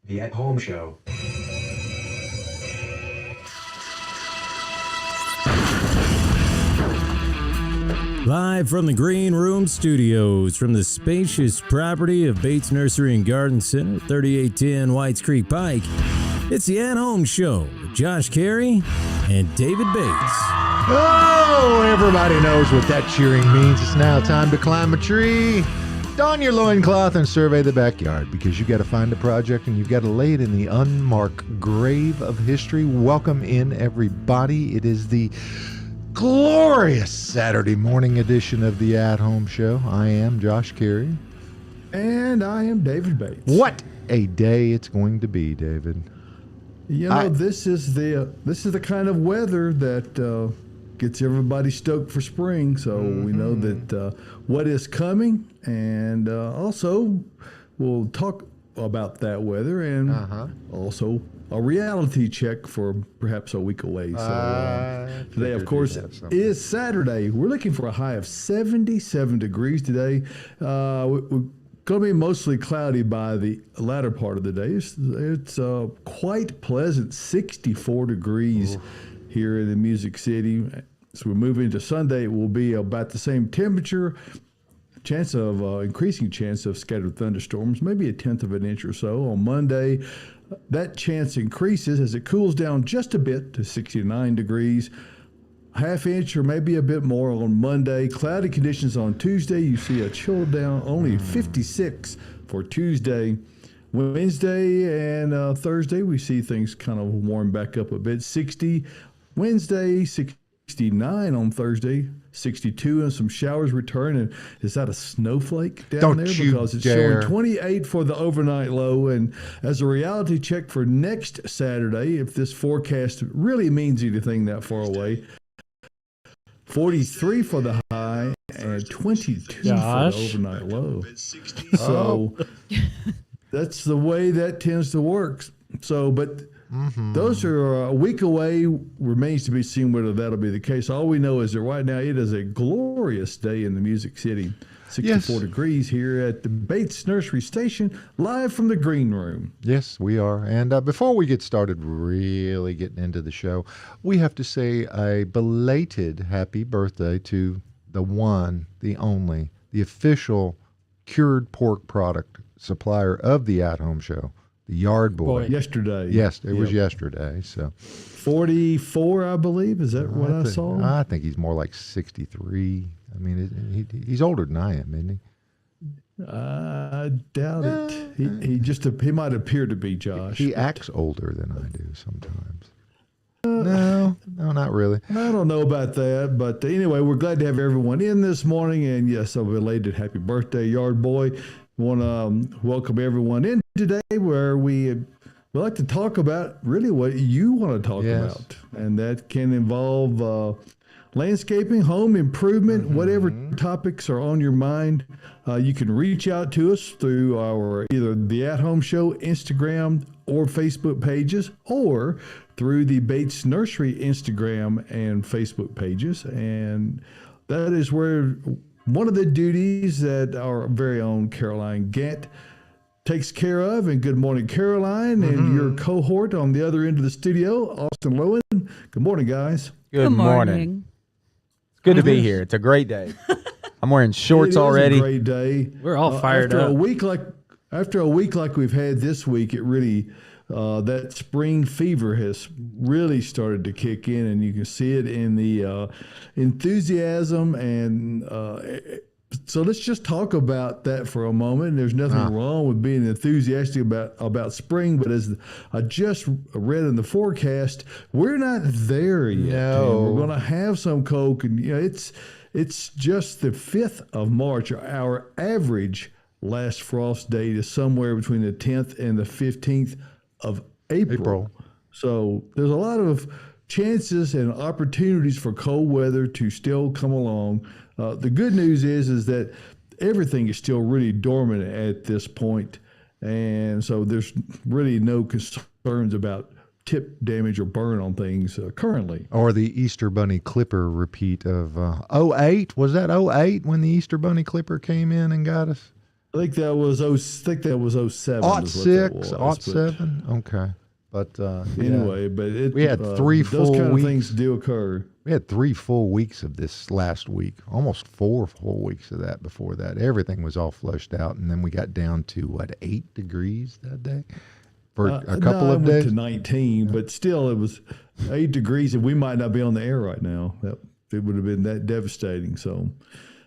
The At Home Show. Live from the Green Room Studios, from the spacious property of Bates Nursery and Garden Center, 3810 Whites Creek Pike, it's the At Home Show with Josh Cary and David Bates. Oh, everybody knows what that cheering means. It's now time to climb a tree. Don your loincloth and survey the backyard, because you got to find a project and you've got to lay it in the unmarked grave of history. Welcome in, everybody. It is the glorious Saturday morning edition of the At Home Show. I am Josh Cary. And I am David Bates. What a day it's going to be, David. You know, this is the kind of weather that gets everybody stoked for spring. So we know that what is coming, and also we'll talk about that weather and also a reality check for perhaps a week away. So today, of course, is Saturday. We're looking for a high of 77 degrees today. We're going to be mostly cloudy by the latter part of the day. It's quite pleasant, 64 degrees here in the Music City. So we're moving into Sunday. It will be about the same temperature. Increasing chance of scattered thunderstorms, maybe a tenth of an inch or so. On Monday, that chance increases as it cools down just a bit to 69 degrees. Half inch or maybe a bit more on Monday. Cloudy conditions on Tuesday. You see a chill down, only 56 for Tuesday. Wednesday and Thursday, we see things kind of warm back up a bit. 60 Wednesday, 69 on Thursday, 62, and some showers return. And is that a snowflake down there? Because it's showing 28 for the overnight low. And as a reality check for next Saturday, if this forecast really means anything that far away, 43 for the high and 22 for the overnight low. So that's the way that tends to work. So, but those are a week away. Remains to be seen whether that'll be the case. All we know is that right now it is a glorious day in the Music City. 64 degrees here at the Bates Nursery Station, live from the Green Room. Yes, we are. And before we get started really getting into the show, we have to say a belated happy birthday to the one, the only, the official cured pork product supplier of the At Home Show, the Yard Boy. Yesterday. Yes, it was yesterday. So 44, I believe. Is that what I saw? I think he's more like 63. I mean, he's older than I am, isn't he? I doubt it. He might appear to be, Josh. He acts older than I do sometimes. No, not really. I don't know about that, but anyway, we're glad to have everyone in this morning, and yes, a belated happy birthday, Yard Boy. Want to welcome everyone in today, where we like to talk about really what you want to talk about, and that can involve landscaping, home improvement, whatever topics are on your mind. You can reach out to us through our either the At Home Show Instagram or Facebook pages, or through the Bates Nursery Instagram and Facebook pages. And that is where one of the duties that our very own Caroline Gant takes care of. And good morning, Caroline, and your cohort on the other end of the studio, Austin Lowen. Good morning, guys. Good morning. It's good to be here. It's a great day. I'm wearing shorts already. It's a great day. We're all fired up. After a week like we've had this week, it really that spring fever has really started to kick in, and you can see it in the enthusiasm. And so let's just talk about that for a moment. There's nothing wrong with being enthusiastic about spring, but as I just read in the forecast, we're not there yet. No. We're going to have some cold, and it's just the 5th of March. Our average last frost date is somewhere between the 10th and the 15th of April. So there's a lot of chances and opportunities for cold weather to still come along. The good news is that everything is still really dormant at this point, and so there's really no concerns about tip damage or burn on things currently. Or the Easter Bunny Clipper repeat of '08. Was that '08 when the Easter Bunny Clipper came in and got us? I think that was '07. Aught is what that 6, was, aught but 7. Okay. But anyway, but we had 3 those full kind weeks. of things do occur. We had 3 full weeks of this last week, almost 4 full weeks of that before that. Everything was all flushed out, and then we got down to, 8 degrees that day for a couple of days? I went to 19, but still it was 8 degrees, and we might not be on the air right now. It would have been that devastating. So,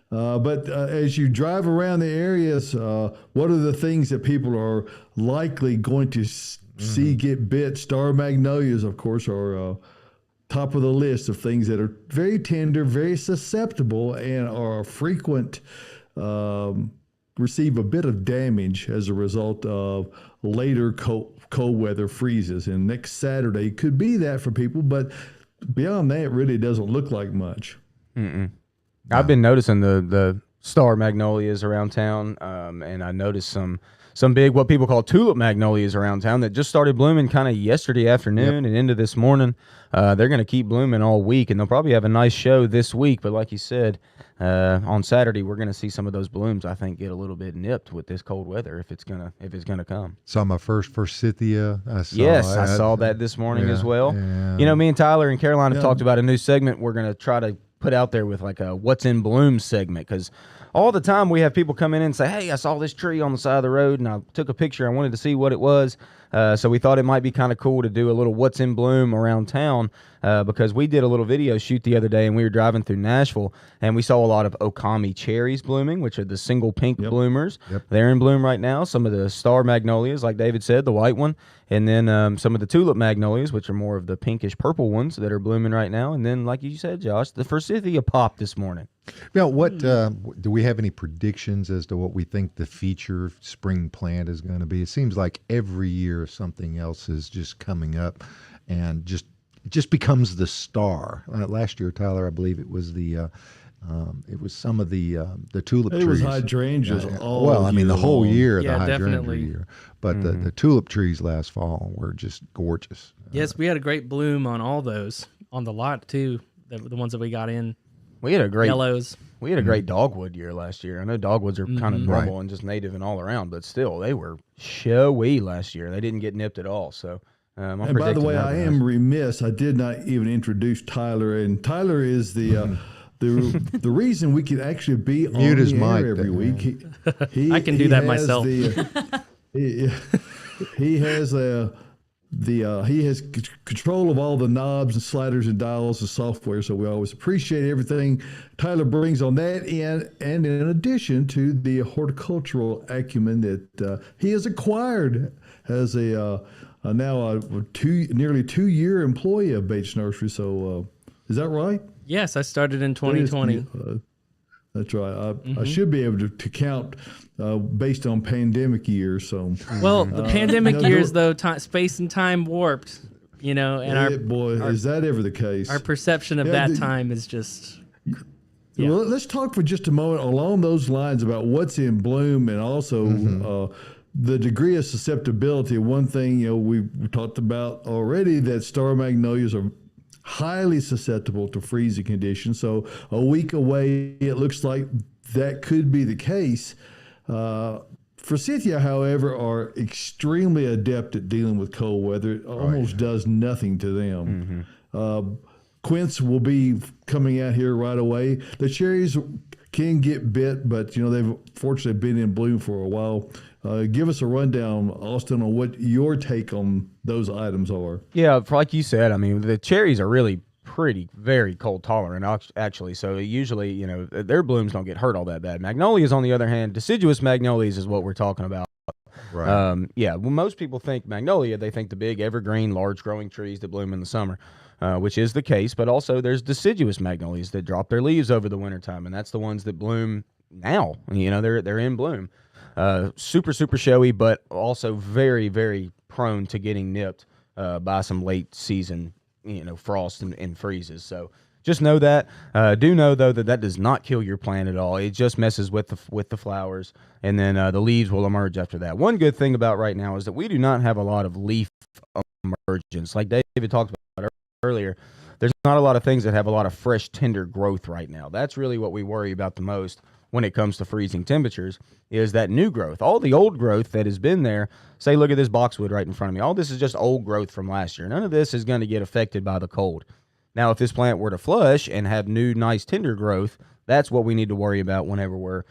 but as you drive around the areas, what are the things that people are likely going to see get bit? Star magnolias, of course, are top of the list of things that are very tender, very susceptible, and are frequent, receive a bit of damage as a result of later cold weather freezes. And next Saturday could be that for people, but beyond that, it really doesn't look like much. I've been noticing the star magnolias around town, and I noticed some big, what people call tulip magnolias around town that just started blooming kind of yesterday afternoon and into this morning. They're going to keep blooming all week, and they'll probably have a nice show this week. But like you said, on Saturday we're going to see some of those blooms, I think, get a little bit nipped with this cold weather if it's gonna come. Saw my first forsythia. I saw that this morning as well. Yeah. You know, me and Tyler and Caroline have talked about a new segment we're going to try to put out there with like a what's in bloom segment, because all the time we have people come in and say, hey, I saw this tree on the side of the road and I took a picture. I wanted to see what it was. So we thought it might be kind of cool to do a little what's in bloom around town, because we did a little video shoot the other day and we were driving through Nashville and we saw a lot of Okami cherries blooming, which are the single pink bloomers. They're in bloom right now. Some of the star magnolias, like David said, the white one, and then some of the tulip magnolias, which are more of the pinkish purple ones that are blooming right now. And then, like you said, Josh, the forsythia popped this morning. Now, what do we have any predictions as to what we think the feature spring plant is going to be? It seems like every year something else is just coming up and just becomes the star. Last year, Tyler, I believe it was it was some of the tulip trees. It was hydrangeas all well, I mean, the whole long. year, Yeah, the hydrangea definitely. year. But the tulip trees last fall were just gorgeous. Yes, we had a great bloom on all those on the lot too. The ones that we got in We had a great yellows. We had a great dogwood year last year. I know dogwoods are kind of normal and just native and all around, but still, they were showy last year. They didn't get nipped at all. So, I'm And by the way, I am nice. remiss. I did not even introduce Tyler, and Tyler is the reason we can actually be on Mute his the air mic every there. week. He I can do that has myself. He has control of all the knobs and sliders and dials and software, so we always appreciate everything Tyler brings on that end, and in addition to the horticultural acumen that he has acquired as a nearly 2-year employee of Bates Nursery. So is that right? Yes, I started in 2020. That's right. I should be able to count based on pandemic years. So Well, the pandemic no, years, though, space and time warped, and is that ever the case? our perception of that time is just. Yeah. Well, let's talk for just a moment along those lines about what's in bloom and also the degree of susceptibility. One thing we talked about already, that star magnolias are highly susceptible to freezing conditions. So a week away, it looks like that could be the case. Forsythia, however, are extremely adept at dealing with cold weather. It almost does nothing to them. Quince will be coming out here right away. The cherries can get bit, but they've fortunately been in bloom for a while. Give us a rundown, Austin, on what your take on those items are. Yeah, like you said, I mean, the cherries are really very cold tolerant, actually. So usually, their blooms don't get hurt all that bad. Magnolias, on the other hand, deciduous magnolias is what we're talking about. Right. Well, most people think magnolia, they think the big evergreen, large growing trees that bloom in the summer, which is the case. But also there's deciduous magnolias that drop their leaves over the wintertime, and that's the ones that bloom now. They're in bloom. Super showy, but also very, very prone to getting nipped by some late season, frost and freezes. So just know that. Do know though that does not kill your plant at all. It just messes with the flowers, and then the leaves will emerge after that. One good thing about right now is that we do not have a lot of leaf emergence, like David talked about earlier. There's not a lot of things that have a lot of fresh, tender growth right now. That's really what we worry about the most. when it comes to freezing temperatures is that new growth. All the old growth that has been there, say, look at this boxwood right in front of me. All this is just old growth from last year. None of this is going to get affected by the cold. Now, if this plant were to flush and have new, nice, tender growth, that's what we need to worry about whenever we're,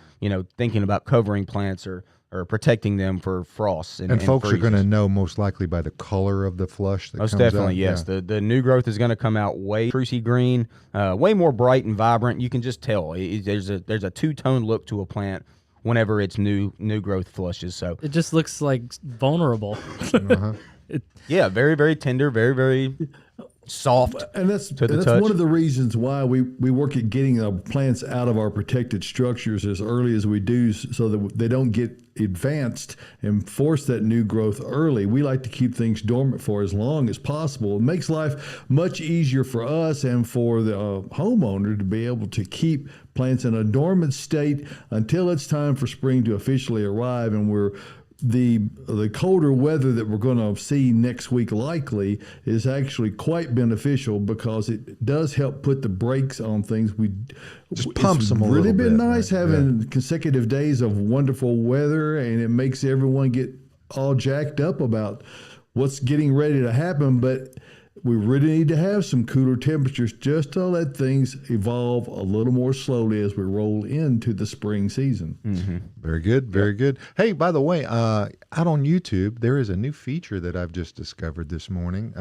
thinking about covering plants or protecting them for frosts. And folks are going to know most likely by the color of the flush that most comes definitely, out. yes. Yeah. The new growth is going to come out way sprucey green, way more bright and vibrant. You can just tell. There's a two-tone look to a plant whenever it's new growth flushes. So It just looks like vulnerable. yeah, very, very tender, very, very soft. And that's to the that's touch. one of the reasons why we work at getting our plants out of our protected structures as early as we do, so that they don't get advanced and force that new growth early. We like to keep things dormant for as long as possible. It makes life much easier for us and for the homeowner to be able to keep plants in a dormant state until it's time for spring to officially arrive, and the colder weather that we're going to see next week likely is actually quite beneficial, because it does help put the brakes on things. Just pumps them a really little been bit, nice right? having consecutive days of wonderful weather, and it makes everyone get all jacked up about what's getting ready to happen. But we really need to have some cooler temperatures just to let things evolve a little more slowly as we roll into the spring season. Mm-hmm. Very good, very good. Hey, by the way, out on YouTube, there is a new feature that I've just discovered this morning,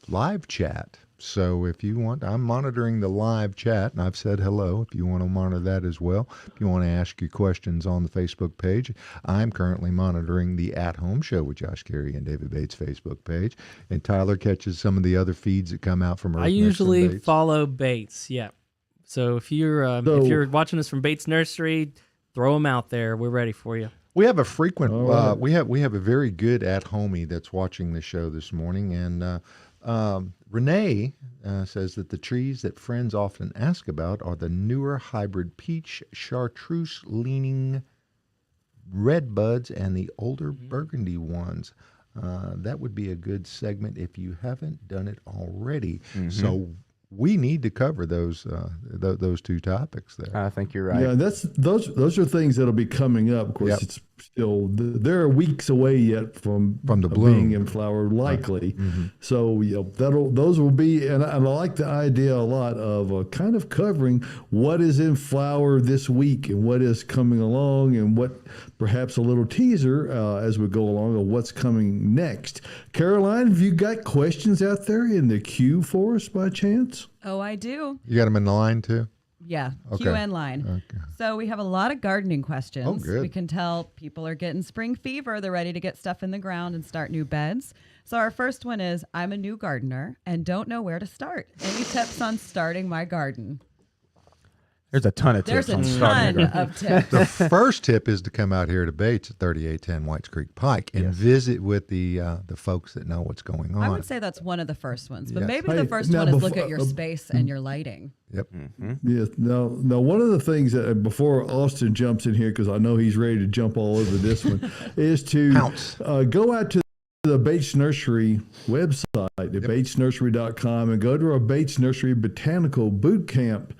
live chat. So if you want, I'm monitoring the live chat, and I've said hello. If you want to monitor that as well, if you want to ask your questions on the Facebook page, I'm currently monitoring the At Home Show with Josh Cary and David Bates Facebook page, and Tyler catches some of the other feeds that come out from Earthmix I and usually Bates. follow Bates. Yeah. So if you're watching us from Bates Nursery, throw them out there. We're ready for you. We have a frequent, right. we have a very good at-homie that's watching the show this morning, and Renee says that the trees that friends often ask about are the newer hybrid peach, chartreuse leaning red buds, and the older burgundy ones. That would be a good segment if you haven't done it already. So we need to cover those two topics there. I think you're right. Yeah, those are things that'll be coming up. Of course, Yep. it's still they're weeks away yet from the bloom. being in flower, likely. So those will be, and I like the idea a lot of kind of covering what is in flower this week and what is coming along, and what perhaps a little teaser as we go along of what's coming next. Caroline, have you got questions out there in the queue for us by chance? Oh, I do. You got them in the line too? Yeah, Okay. Q&A line. Okay. So we have a lot of gardening questions. Oh, good. We can tell people are getting spring fever. They're ready to get stuff in the ground and start new beds. So our first one is, I'm a new gardener and don't know where to start. Any tips on starting my garden? There's a ton of tips There's a on starting ton a garden. of tips. The first tip is to come out here to Bates at 3810 Whites Creek Pike and visit with the folks that know what's going on. I would say that's one of the first ones, but Yes. maybe Hey, the first now one is look before- at your space and your lighting. Yep. Yes. Now, one of the things that before Austin jumps in here, because I know he's ready to jump all over this one, is to Pounce. go out to the Bates Nursery website at batesnursery.com and go to our Bates Nursery Botanical Boot Camp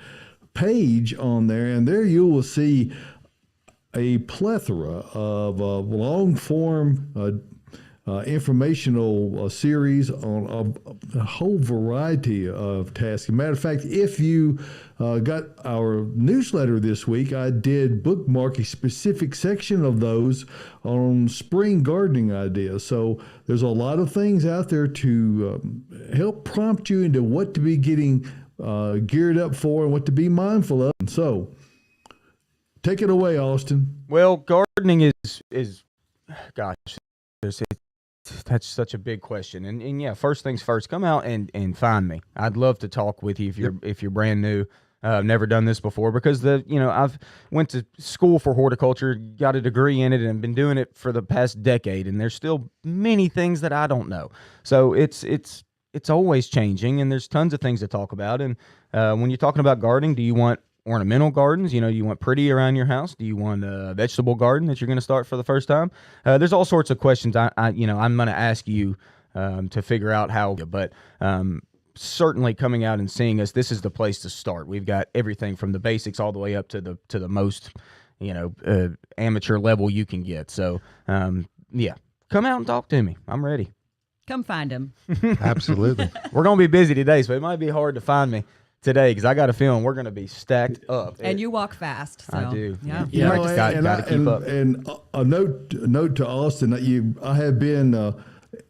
page on there, and there you will see a plethora of long form informational series on a whole variety of tasks. As a matter of fact, if you got our newsletter this week, I did bookmark a specific section of those on spring gardening ideas. So there's a lot of things out there to help prompt you into what to be getting geared up for and what to be mindful of. So take it away, Austin. Well, gardening is gosh, that's such a big question. And yeah, first things first, come out and find me. I'd love to talk with you if you're brand new. I've never done this before, because I've went to school for horticulture, got a degree in it, and been doing it for the past decade, and there's still many things that I don't know. So it's always changing, and there's tons of things to talk about. And when you're talking about gardening, do you want ornamental gardens? Do you want pretty around your house? Do you want a vegetable garden that you're going to start for the first time? There's all sorts of questions I'm going to ask you to figure out how. But certainly coming out and seeing us, this is the place to start. We've got everything from the basics all the way up to the most, amateur level you can get. So, yeah, come out and talk to me. I'm ready. Come find him. Absolutely. We're going to be busy today, so it might be hard to find me today because I got a feeling we're going to be stacked up. And you walk fast. So, I do. Yeah. Yeah. I just got to keep up. And a note to Austin that I have been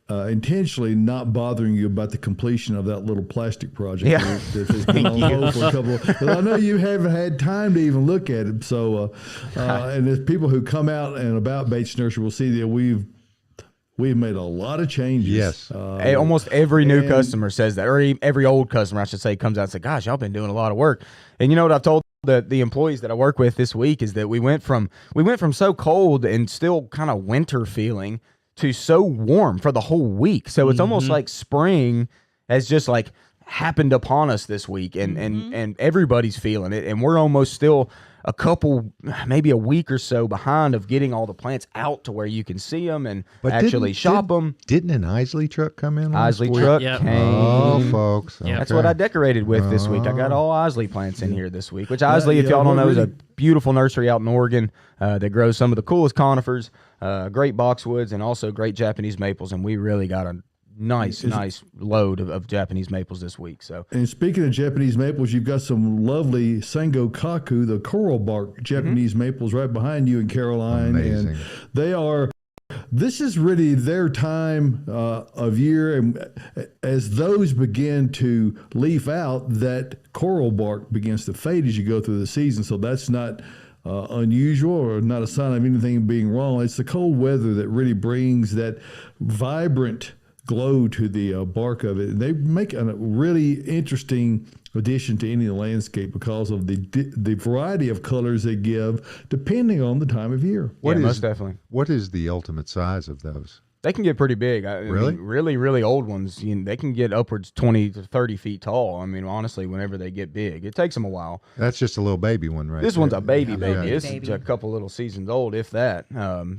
intentionally not bothering you about the completion of that little plastic project that has been on hold for a couple. But I know you haven't had time to even look at it. So, and there's people who come out and about Bates Nursery will see that we've made a lot of changes. Yes. Almost every new customer says that, or every old customer, I should say, comes out and says, gosh, y'all been doing a lot of work. And you know what I've told the employees that I work with this week is that we went from so cold and still kind of winter feeling to so warm for the whole week. So it's almost like spring has just like happened upon us this week, and everybody's feeling it. And we're almost still a couple, maybe a week or so behind of getting all the plants out to where you can see them and actually shop them. Didn't an Isley truck come in? Isley truck came. Oh, folks. Yep. That's what I decorated with this week. I got all Isley plants in here this week, which Isley, if y'all don't know, is a beautiful nursery out in Oregon that grows some of the coolest conifers, great boxwoods, and also great Japanese maples. And we really got a nice load of Japanese maples this week. So, and speaking of Japanese maples, you've got some lovely Sango Kaku, the coral bark Japanese maples right behind you in Caroline. Amazing. And they are, this is really their time of year. And as those begin to leaf out, that coral bark begins to fade as you go through the season. So that's not unusual or not a sign of anything being wrong. It's the cold weather that really brings that vibrant glow to the bark of it. And they make a really interesting addition to any landscape because of the variety of colors they give depending on the time of year. most definitely. What is the ultimate size of those? They can get pretty big. Really? I mean, really, really old ones, they can get upwards 20 to 30 feet tall. I mean, honestly, whenever they get big, it takes them a while. That's just a little baby one, right? This one's a baby. Yeah. This Baby. is a couple little seasons old, if that.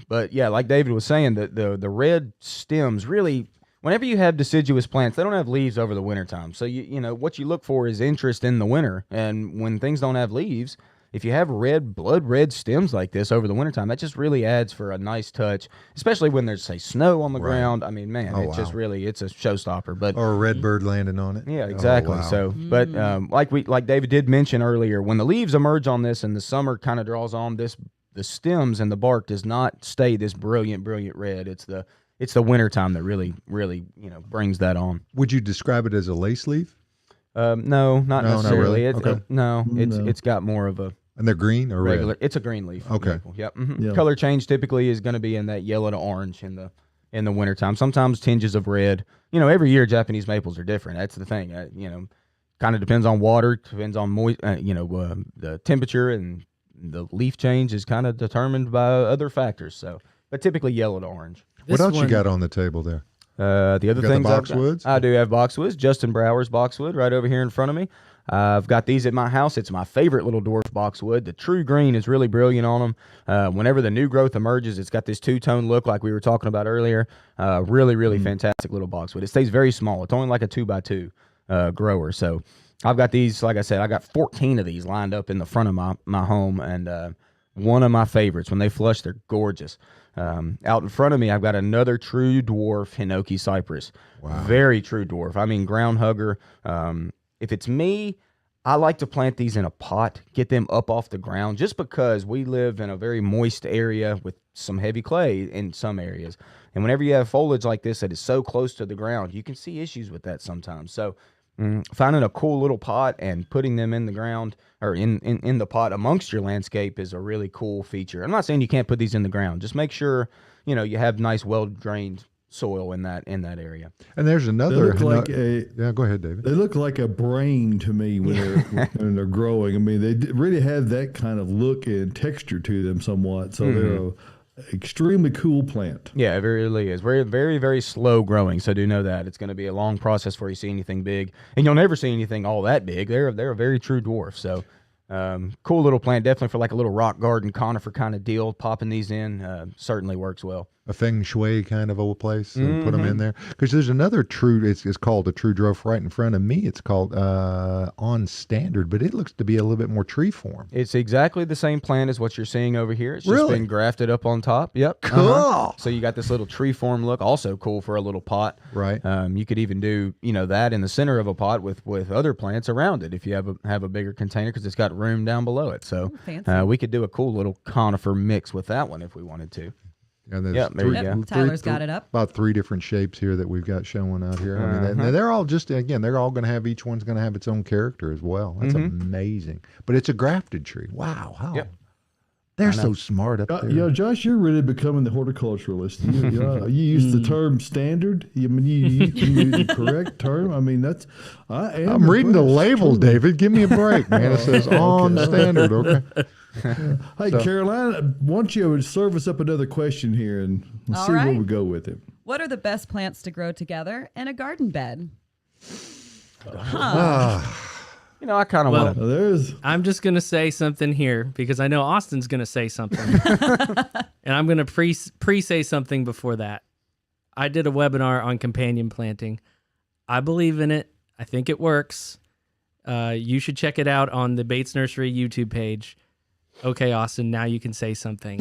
But yeah, like David was saying, the red stems really, whenever you have deciduous plants, they don't have leaves over the wintertime. So you know what you look for is interest in the winter. And when things don't have leaves, if you have blood red stems like this over the wintertime, that just really adds for a nice touch, especially when there's, say, snow on the ground. I mean, man, just really, it's a showstopper. But or a red bird landing on it. yeah, exactly. Oh, wow. So, but like David did mention earlier, when the leaves emerge on this and the summer kind of draws on this, the stems and the bark does not stay this brilliant red. It's the wintertime that really brings that on. Would you describe it as a lace leaf? No, not necessarily. really. Okay. It's got more of a And they're green or regular. red? It's a green leaf. Okay. Maple. Yep. Yeah. Color change typically is going to be in that yellow to orange in the wintertime. Sometimes tinges of red. Every year Japanese maples are different. That's the thing. Kind of depends on water, depends on the temperature, and the leaf change is kind of determined by other factors. So, but typically yellow to orange. What else you got on the table there? The other got things the Boxwoods? I do have Boxwoods. Justin Brower's Boxwood right over here in front of me. I've got these at my house. It's my favorite little dwarf boxwood. The true green is really brilliant on them. Whenever the new growth emerges, it's got this two-tone look like we were talking about earlier. Really fantastic little boxwood. It stays very small. It's only like a 2x2 grower. So I've got these, like I said, I got 14 of these lined up in the front of my home, and one of my favorites. When they flush, they're gorgeous. Out in front of me, I've got another true dwarf Hinoki Cypress. Wow. Very true dwarf. I mean, ground hugger. If it's me, I like to plant these in a pot, get them up off the ground, just because we live in a very moist area with some heavy clay in some areas. And whenever you have foliage like this that is so close to the ground, you can see issues with that sometimes. So finding a cool little pot and putting them in the ground or in the pot amongst your landscape is a really cool feature. I'm not saying you can't put these in the ground. Just make sure, you have nice, well-drained soil in that area. And there's another. They look like yeah, go ahead, David. They look like a brain to me when they're growing. I mean, they really have that kind of look and texture to them somewhat. So they're an extremely cool plant. Yeah, it really is. Very, very, very slow growing. So do know that it's going to be a long process before you see anything big, and you'll never see anything all that big. They're a very true dwarf. So cool little plant, definitely for like a little rock garden conifer kind of deal. Popping these in certainly works well. a feng shui kind of a place and put them in there. Because there's another it's called a true dwarf right in front of me. It's called On Standard, but it looks to be a little bit more tree form. It's exactly the same plant as what you're seeing over here. It's just Really? been grafted up on top. Yep. Cool. So you got this little tree form look, also cool for a little pot. Right. You could even do, that in the center of a pot with other plants around it if you have a bigger container because it's got room down below it. So fancy. we could do a cool little conifer mix with that one if we wanted to. And there's Yep, there you go. Tyler's got it up. About 3 different shapes here that we've got showing out here. I mean, they're all just, again, they're all going to have, each one's going to have its own character as well. That's amazing. But it's a grafted tree. Wow. How? Yep. They're so smart up there. Josh, you're really becoming the horticulturalist. You use the term standard. You use the correct term. I mean, I'm reading the impressed, label, truly. David. Give me a break, man. It says on standard, okay? Hey, Caroline, why don't you serve us up another question here and we'll All see where right. we go with it. What are the best plants to grow together in a garden bed? I kind of want to. There's I'm just going to say something here because I know Austin's going to say something. And I'm going to pre-say something before that. I did a webinar on companion planting. I believe in it. I think it works. You should check it out on the Bates Nursery YouTube page. Okay, Austin, now you can say something.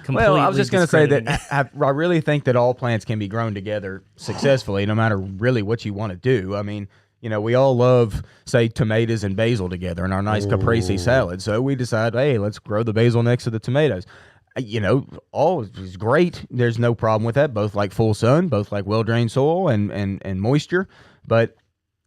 Well, I was just going to say Completely that I really think that all plants can be grown together successfully, no matter really what you want to do. I mean, we all love, say, tomatoes and basil together in our nice caprese salad. So we decide, hey, let's grow the basil next to the tomatoes. All is great. There's no problem with that. Both like full sun, both like well-drained soil and moisture. But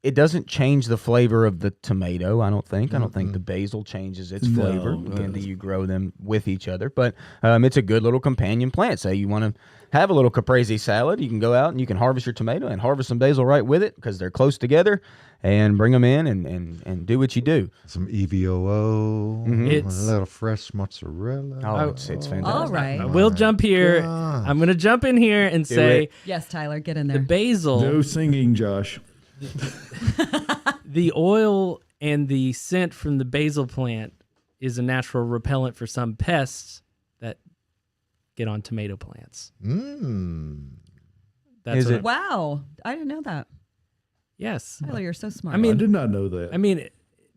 it doesn't change the flavor of the tomato, I don't think. I don't think the basil changes its flavor until you grow them with each other. But it's a good little companion plant. Say you want to have a little caprese salad, you can go out and you can harvest your tomato and harvest some basil right with it because they're close together and bring them in and do what you do. Some EVOO, It's- a little fresh mozzarella. Oh, it's fantastic. All right. I will jump here. gosh. I'm going to jump in here and say it. Yes, Tyler, get in the there. basil, no singing, Josh. the oil and the scent from the basil plant is a natural repellent for some pests that get on tomato plants. That's Is what it? Wow. I didn't know that. Yes. Tyler, you're so smart. I mean, I did not know that. I mean,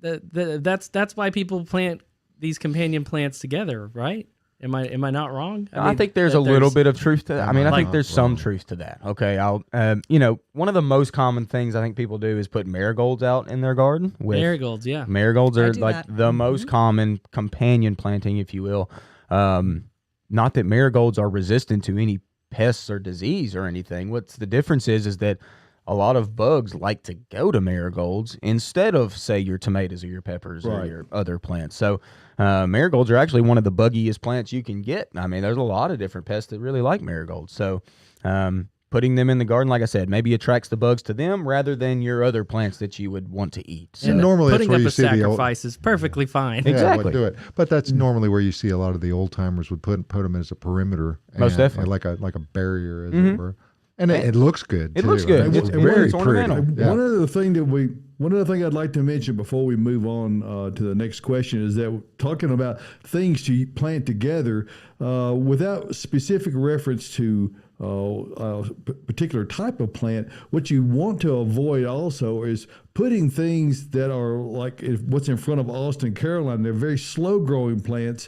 that's why people plant these companion plants together, right? Am I not wrong? I mean, think there's that a little bit of truth to that. I mean, I think Like- there's some truth to that. Okay, one of the most common things I think people do is put marigolds out in their garden. marigolds. Yeah. Marigolds I are do like that. the most common companion planting, if you will. Not that marigolds are resistant to any pests or disease or anything. What's the difference is that a lot of bugs like to go to marigolds instead of, say, your tomatoes or your peppers or Right. your other plants. So marigolds are actually one of the buggiest plants you can get. I mean, there's a lot of different pests that really like marigolds. So putting them in the garden, like I said, maybe attracts the bugs to them rather than your other plants that you would want to eat. So And normally that's Putting where up you a see the old, sacrifice is perfectly fine. yeah, Exactly. would do it. But that's normally where you see a lot of the old timers would put them as a perimeter, Most and definitely. like a barrier, as it were. And it looks good. It too. looks good. It's It's very it's ornamental. pretty. Yeah. One other thing I'd like to mention before we move on to the next question is that talking about things to plant together without specific reference to a particular type of plant, what you want to avoid also is putting things that are like what's in front of Austin, Caroline. They're very slow growing plants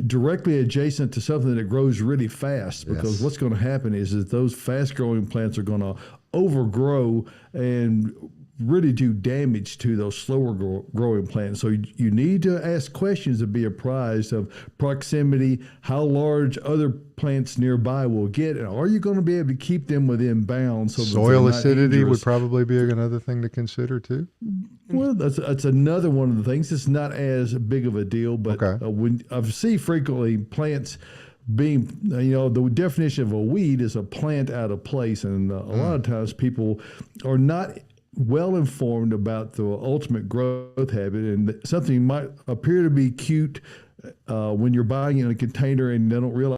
directly adjacent to something that grows really fast, because Yes. what's going to happen is that those fast growing plants are going to overgrow and really do damage to those slower growing plants. So you need to ask questions to be apprised of proximity, how large other plants nearby will get, and are you going to be able to keep them within bounds? So that Soil they're not acidity injurious? would probably be another thing to consider too. Well, that's another one of the things. It's not as big of a deal, but Okay. when I see frequently plants being, the definition of a weed is a plant out of place, and a lot of times people are not well informed about the ultimate growth habit, and something might appear to be cute when you're buying it in a container, and they don't realize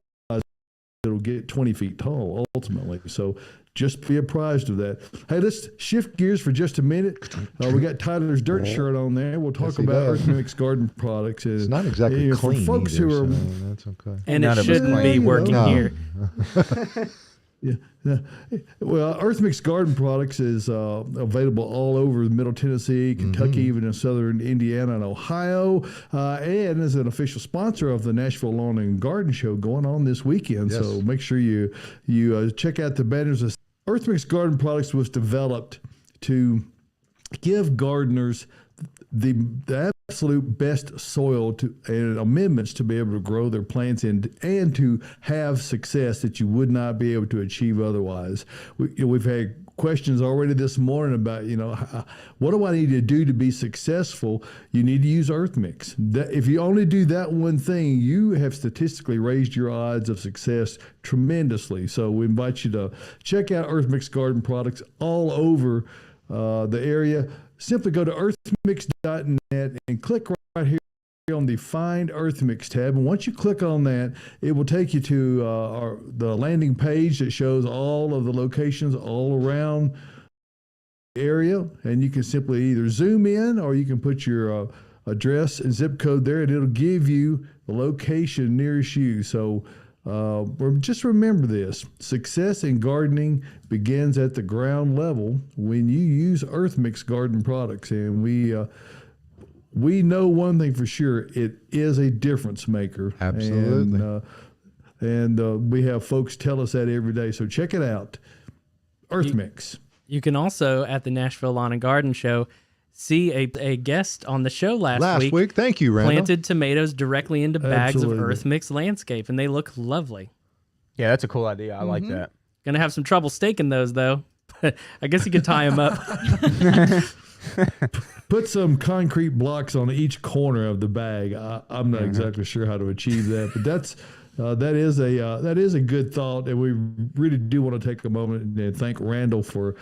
it'll get 20 feet tall ultimately. So just be apprised of that. Hey, let's shift gears for just a minute. We got Tyler's dirt shirt on there. We'll talk about Earthmix garden products. It's not exactly clean for folks either, who are, so that's okay. And it shouldn't be working here. Yeah. Well, Earthmix Garden Products is available all over Middle Tennessee, Kentucky, even in southern Indiana and Ohio, and is an official sponsor of the Nashville Lawn and Garden Show going on this weekend. Yes. So make sure you check out the banners. Earthmix Garden Products was developed to give gardeners the absolute best soil and amendments to be able to grow their plants in and to have success that you would not be able to achieve otherwise. We've had questions already this morning about, what do I need to do to be successful? You need to use Earthmix. If you only do that one thing, you have statistically raised your odds of success tremendously. So we invite you to check out Earthmix Garden Products all over the area. Simply go to earthmix.net and click right here on the Find Earthmix tab. And once you click on that, it will take you to the landing page that shows all of the locations all around the area. And you can simply either zoom in or you can put your address and zip code there, and it'll give you the location nearest you. So just remember this: success in gardening begins at the ground level when you use Earthmix garden products. And we know one thing for sure: it is a difference maker. Absolutely. And we have folks tell us that every day. So check it out, Earthmix. You can also, at the Nashville Lawn and Garden Show, see a guest on the show last week. Thank you, Randall. Planted tomatoes directly into bags Absolutely. of Earthmix landscape, and they look lovely. Yeah, that's a cool idea. I like that. Gonna have some trouble staking those though. I guess you could tie them up. Put some concrete blocks on each corner of the bag. I'm not exactly sure how to achieve that, but that is a good thought, and we really do want to take a moment and thank Randall for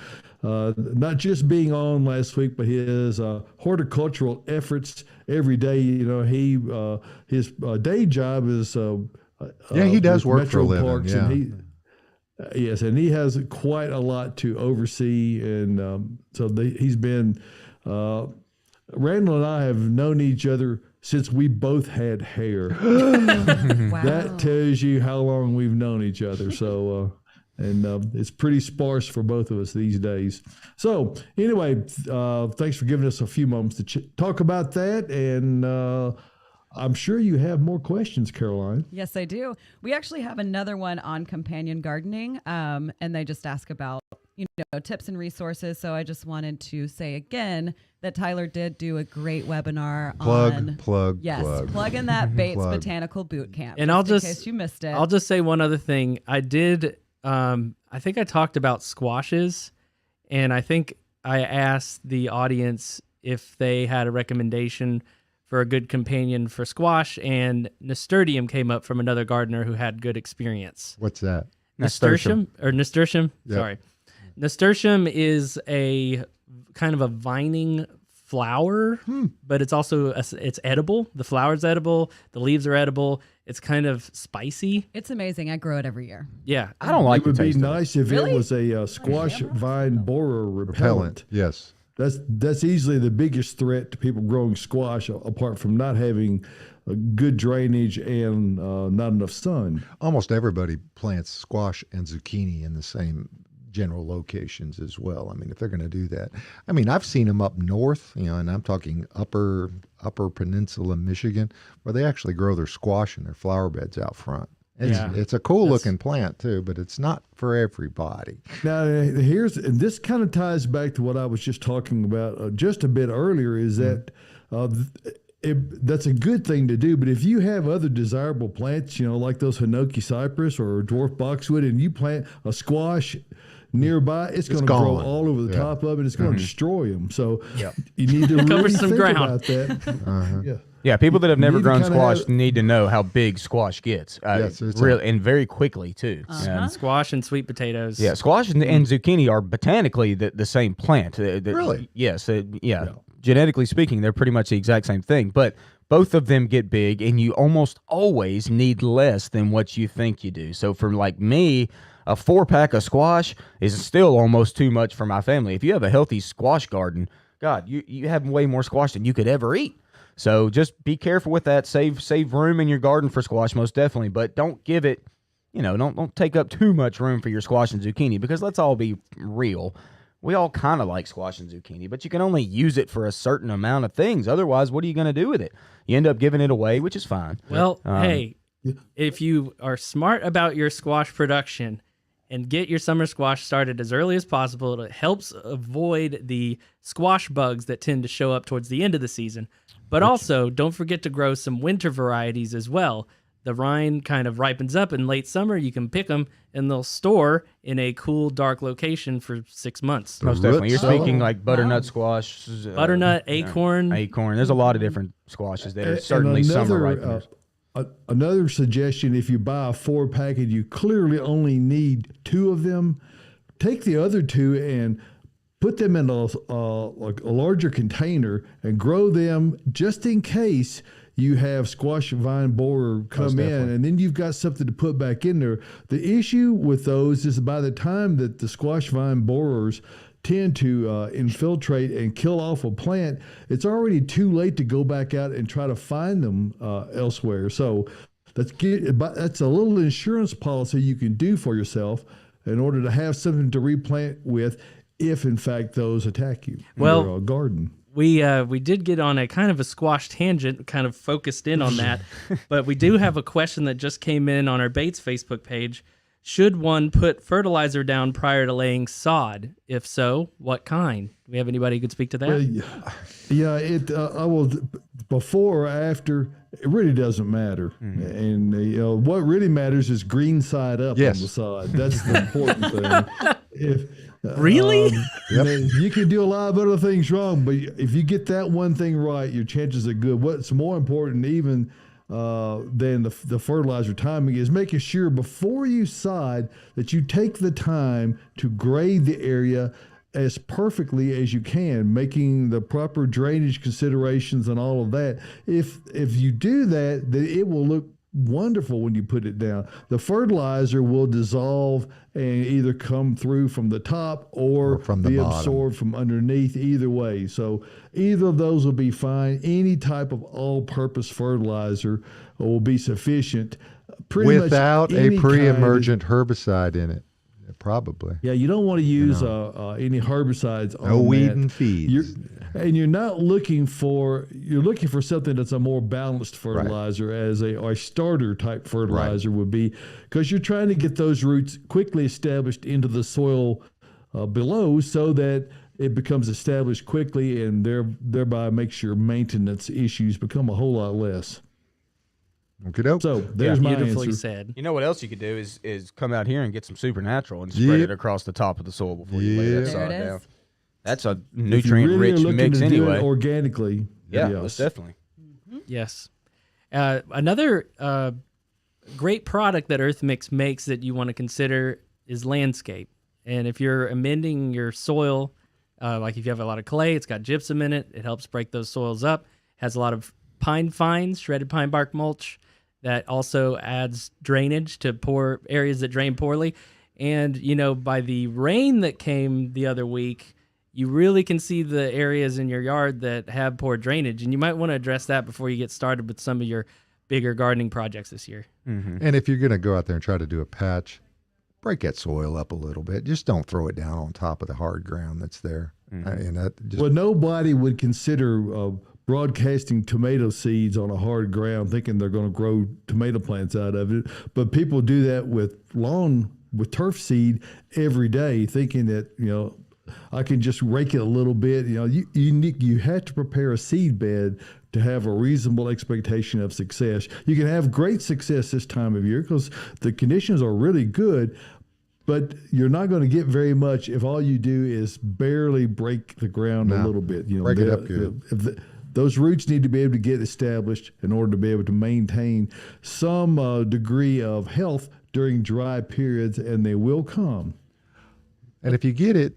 not just being on last week, but his horticultural efforts every day. His day job is he does with work Metro for a living. Parks, Yeah. and yes, and he has quite a lot to oversee, and so he's been. Randall and I have known each other since we both had hair. Wow. That tells you how long we've known each other. So, it's pretty sparse for both of us these days. So, anyway, thanks for giving us a few moments to talk about that. And I'm sure you have more questions, Caroline. Yes, I do. We actually have another one on companion gardening, and they just ask about tips and resources. So I just wanted to say again that Tyler did do a great webinar on plug in that Bates Botanical Boot Camp. And in case you missed it. I'll just say one other thing. I did. I think I talked about squashes, and I think I asked the audience if they had a recommendation for a good companion for squash, and nasturtium came up from another gardener who had good experience. What's that? Nasturtium. Yep. Sorry. Nasturtium is a kind of a vining flower, but it's also it's edible. The flower's edible. The leaves are edible. It's kind of spicy. It's amazing. I grow it every year. Yeah. I don't like It would the be taste of it. nice if Really? it was a squash vine borer repellent. Yes. That's easily the biggest threat to people growing squash, apart from not having a good drainage and not enough sun. Almost everybody plants squash and zucchini in the same general locations as well. I mean, if they're going to do that. I mean, I've seen them up north, and I'm talking upper peninsula Michigan, where they actually grow their squash in their flower beds out front. It's a cool looking plant too, but it's not for everybody. Now, and this kind of ties back to what I was just talking about just a bit earlier, is that that's a good thing to do. But if you have other desirable plants, like those Hinoki Cypress or Dwarf Boxwood, and you plant a squash nearby, it's going to grow all over the top of it. It's going to destroy them. So you need to really some think ground. about that. Yeah, people that have never need to grown kinda squash need to know how big squash gets. Yes, it's and very quickly too. Squash and sweet potatoes. Yeah, squash and zucchini are botanically the same plant. Really? Yes. Genetically speaking, they're pretty much the exact same thing. But both of them get big, and you almost always need less than what you think you do. So for like me, a 4-pack of squash is still almost too much for my family. If you have a healthy squash garden, God, you have way more squash than you could ever eat. So just be careful with that. Save room in your garden for squash, most definitely, but don't give it, don't take up too much room for your squash and zucchini, because let's all be real. We all kind of like squash and zucchini, but you can only use it for a certain amount of things. Otherwise, what are you going to do with it? You end up giving it away, which is fine. Well, hey, if you are smart about your squash production and get your summer squash started as early as possible, it helps avoid the squash bugs that tend to show up towards the end of the season. But also, don't forget to grow some winter varieties as well. The rind kind of ripens up in late summer. You can pick them, and they'll store in a cool, dark location for 6 months. Most definitely. You're speaking like butternut squash. Butternut, acorn. Acorn. There's a lot of different squashes there. Certainly summer ripeners. Another suggestion, if you buy a 4-pack and you clearly only need 2 of them, take the other 2 and put them in a larger container and grow them just in case you have squash vine borer come in, and then you've got something to put back in there. The issue with those is by the time that the squash vine borers tend to infiltrate and kill off a plant, it's already too late to go back out and try to find them elsewhere. So that's a little insurance policy you can do for yourself in order to have something to replant with if, in fact, those attack you in your garden. We did get on a kind of a squash tangent, kind of focused in on that, but we do have a question that just came in on our Bates Facebook page. Should one put fertilizer down prior to laying sod? If so, what kind? Do we have anybody who could speak to that? I will. Before or after, it really doesn't matter. Mm-hmm. And what really matters is green side up on the sod. That's the important thing. Really? You can do a lot of other things wrong, but if you get that one thing right, your chances are good. What's more important even than the fertilizer timing is making sure before you sod that you take the time to grade the area as perfectly as you can, making the proper drainage considerations and all of that. If you do that, then it will look wonderful when you put it down. The fertilizer will dissolve and either come through from the top or from the be bottom. absorbed from underneath, either way. So either of those will be fine. Any type of all-purpose fertilizer will be sufficient. Without a pre-emergent herbicide in it, probably. Yeah, you don't want to use any herbicides on no weed that. and feeds. You're looking for something that's a more balanced fertilizer, as a starter type fertilizer would be, because you're trying to get those roots quickly established into the soil below, so that it becomes established quickly, and thereby makes your maintenance issues become a whole lot less. Okay, so there's my beautifully answer. said. You know what else you could do is come out here and get some Supernatural and spread it across the top of the soil before you lay that There sod it down. is. That's a If you nutrient-rich really are looking mix to do anyway. it organically. Yeah, yes. most definitely. Yes. Another great product that Earthmix makes that you want to consider is landscape. And if you're amending your soil, like if you have a lot of clay, it's got gypsum in it. It helps break those soils up. Has a lot of pine fines, shredded pine bark mulch that also adds drainage to poor areas that drain poorly. And, by the rain that came the other week, you really can see the areas in your yard that have poor drainage. And you might want to address that before you get started with some of your bigger gardening projects this year. Mm-hmm. And if you're going to go out there and try to do a patch, break that soil up a little bit. Just don't throw it down on top of the hard ground that's there. Mm-hmm. And that just, Well, nobody would consider broadcasting tomato seeds on a hard ground thinking they're going to grow tomato plants out of it. But people do that with turf seed every day, thinking that, I can just rake it a little bit. You have to prepare a seed bed to have a reasonable expectation of success. You can have great success this time of year because the conditions are really good, but you're not going to get very much if all you do is barely break the ground a little bit. Break it up good. Those roots need to be able to get established in order to be able to maintain some degree of health during dry periods, and they will come. and if you get it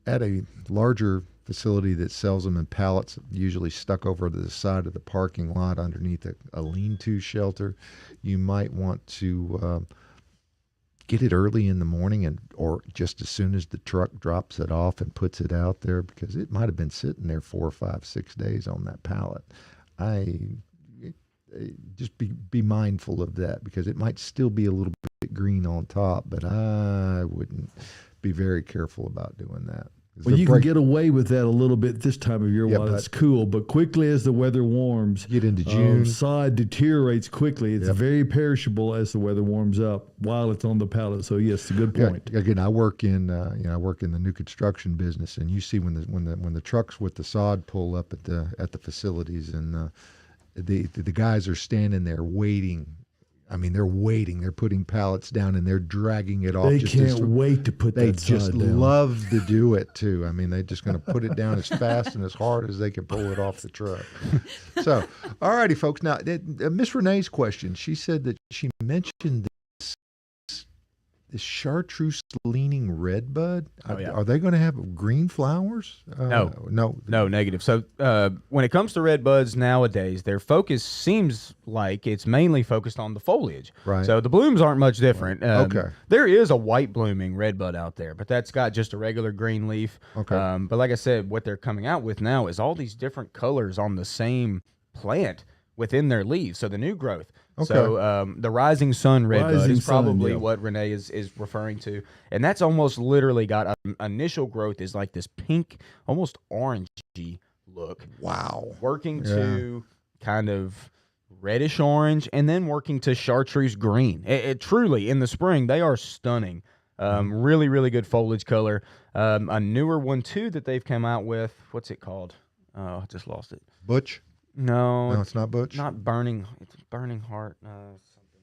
at a larger facility that sells them in pallets, usually stuck over to the side of the parking lot underneath a lean-to shelter. You might want to get it early in the morning or just as soon as the truck drops it off and puts it out there, because it might have been sitting there 4, 5, 6 days on that pallet. Just be mindful of that, because it might still be a little bit green on top, but I wouldn't be very careful about doing that. Well, you can get away with that a little bit this time of year while it's cool, but quickly as the weather warms, get into June, sod deteriorates quickly. It's very perishable as the weather warms up while it's on the pallet. So yes, a good point. Yeah, again, I work in I work in the new construction business, and you see when the trucks with the sod pull up at the facilities, and the guys are standing there waiting. I mean, they're waiting. They're putting pallets down and they're dragging it off. They can't wait to put that sod down. They just love to do it too. I mean, they're just going to put it down as fast and as hard as they can pull it off the truck. So, all righty, folks. Now, Miss Renee's question. She said that she mentioned this chartreuse leaning redbud. Are they going to have green flowers? No, negative. So when it comes to redbuds nowadays, their focus seems like it's mainly focused on the foliage. Right. So the blooms aren't much different. Okay. There is a white blooming redbud out there, but that's got just a regular green leaf. Okay. But like I said, what they're coming out with now is all these different colors on the same plant within their leaves. So the new growth. Okay. So the Rising Sun redbud is probably what Renee is referring to. And that's almost literally got initial growth is like this pink, almost orangey look. Wow. Working to kind of reddish orange and then working to chartreuse green. It truly, in the spring, they are stunning. Really, really good foliage color. A newer one, too, that they've come out with. What's it called? Oh, I just lost it. Butch? No, it's not Butch. Not burning. It's burning heart. Something.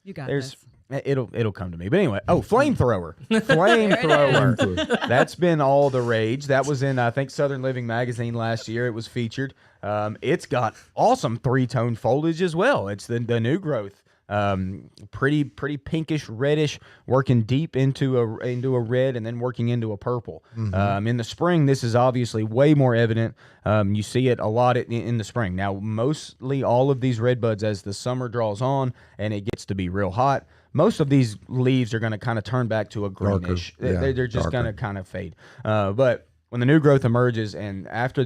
You got this. this. It'll come to me. But anyway, flamethrower. Flamethrower. That's been all the rage. That was in I think Southern Living magazine last year. It was featured. It's got awesome 3-tone foliage as well. It's the new growth. Pretty pinkish reddish, working deep into a red and then working into a purple. In the spring, this is obviously way more evident. You see it a lot in the spring. Now, mostly all of these redbuds, as the summer draws on and it gets to be real hot, most of these leaves are going to kind of turn back to a greenish. They're just going to kind of fade. But when the new growth emerges, and after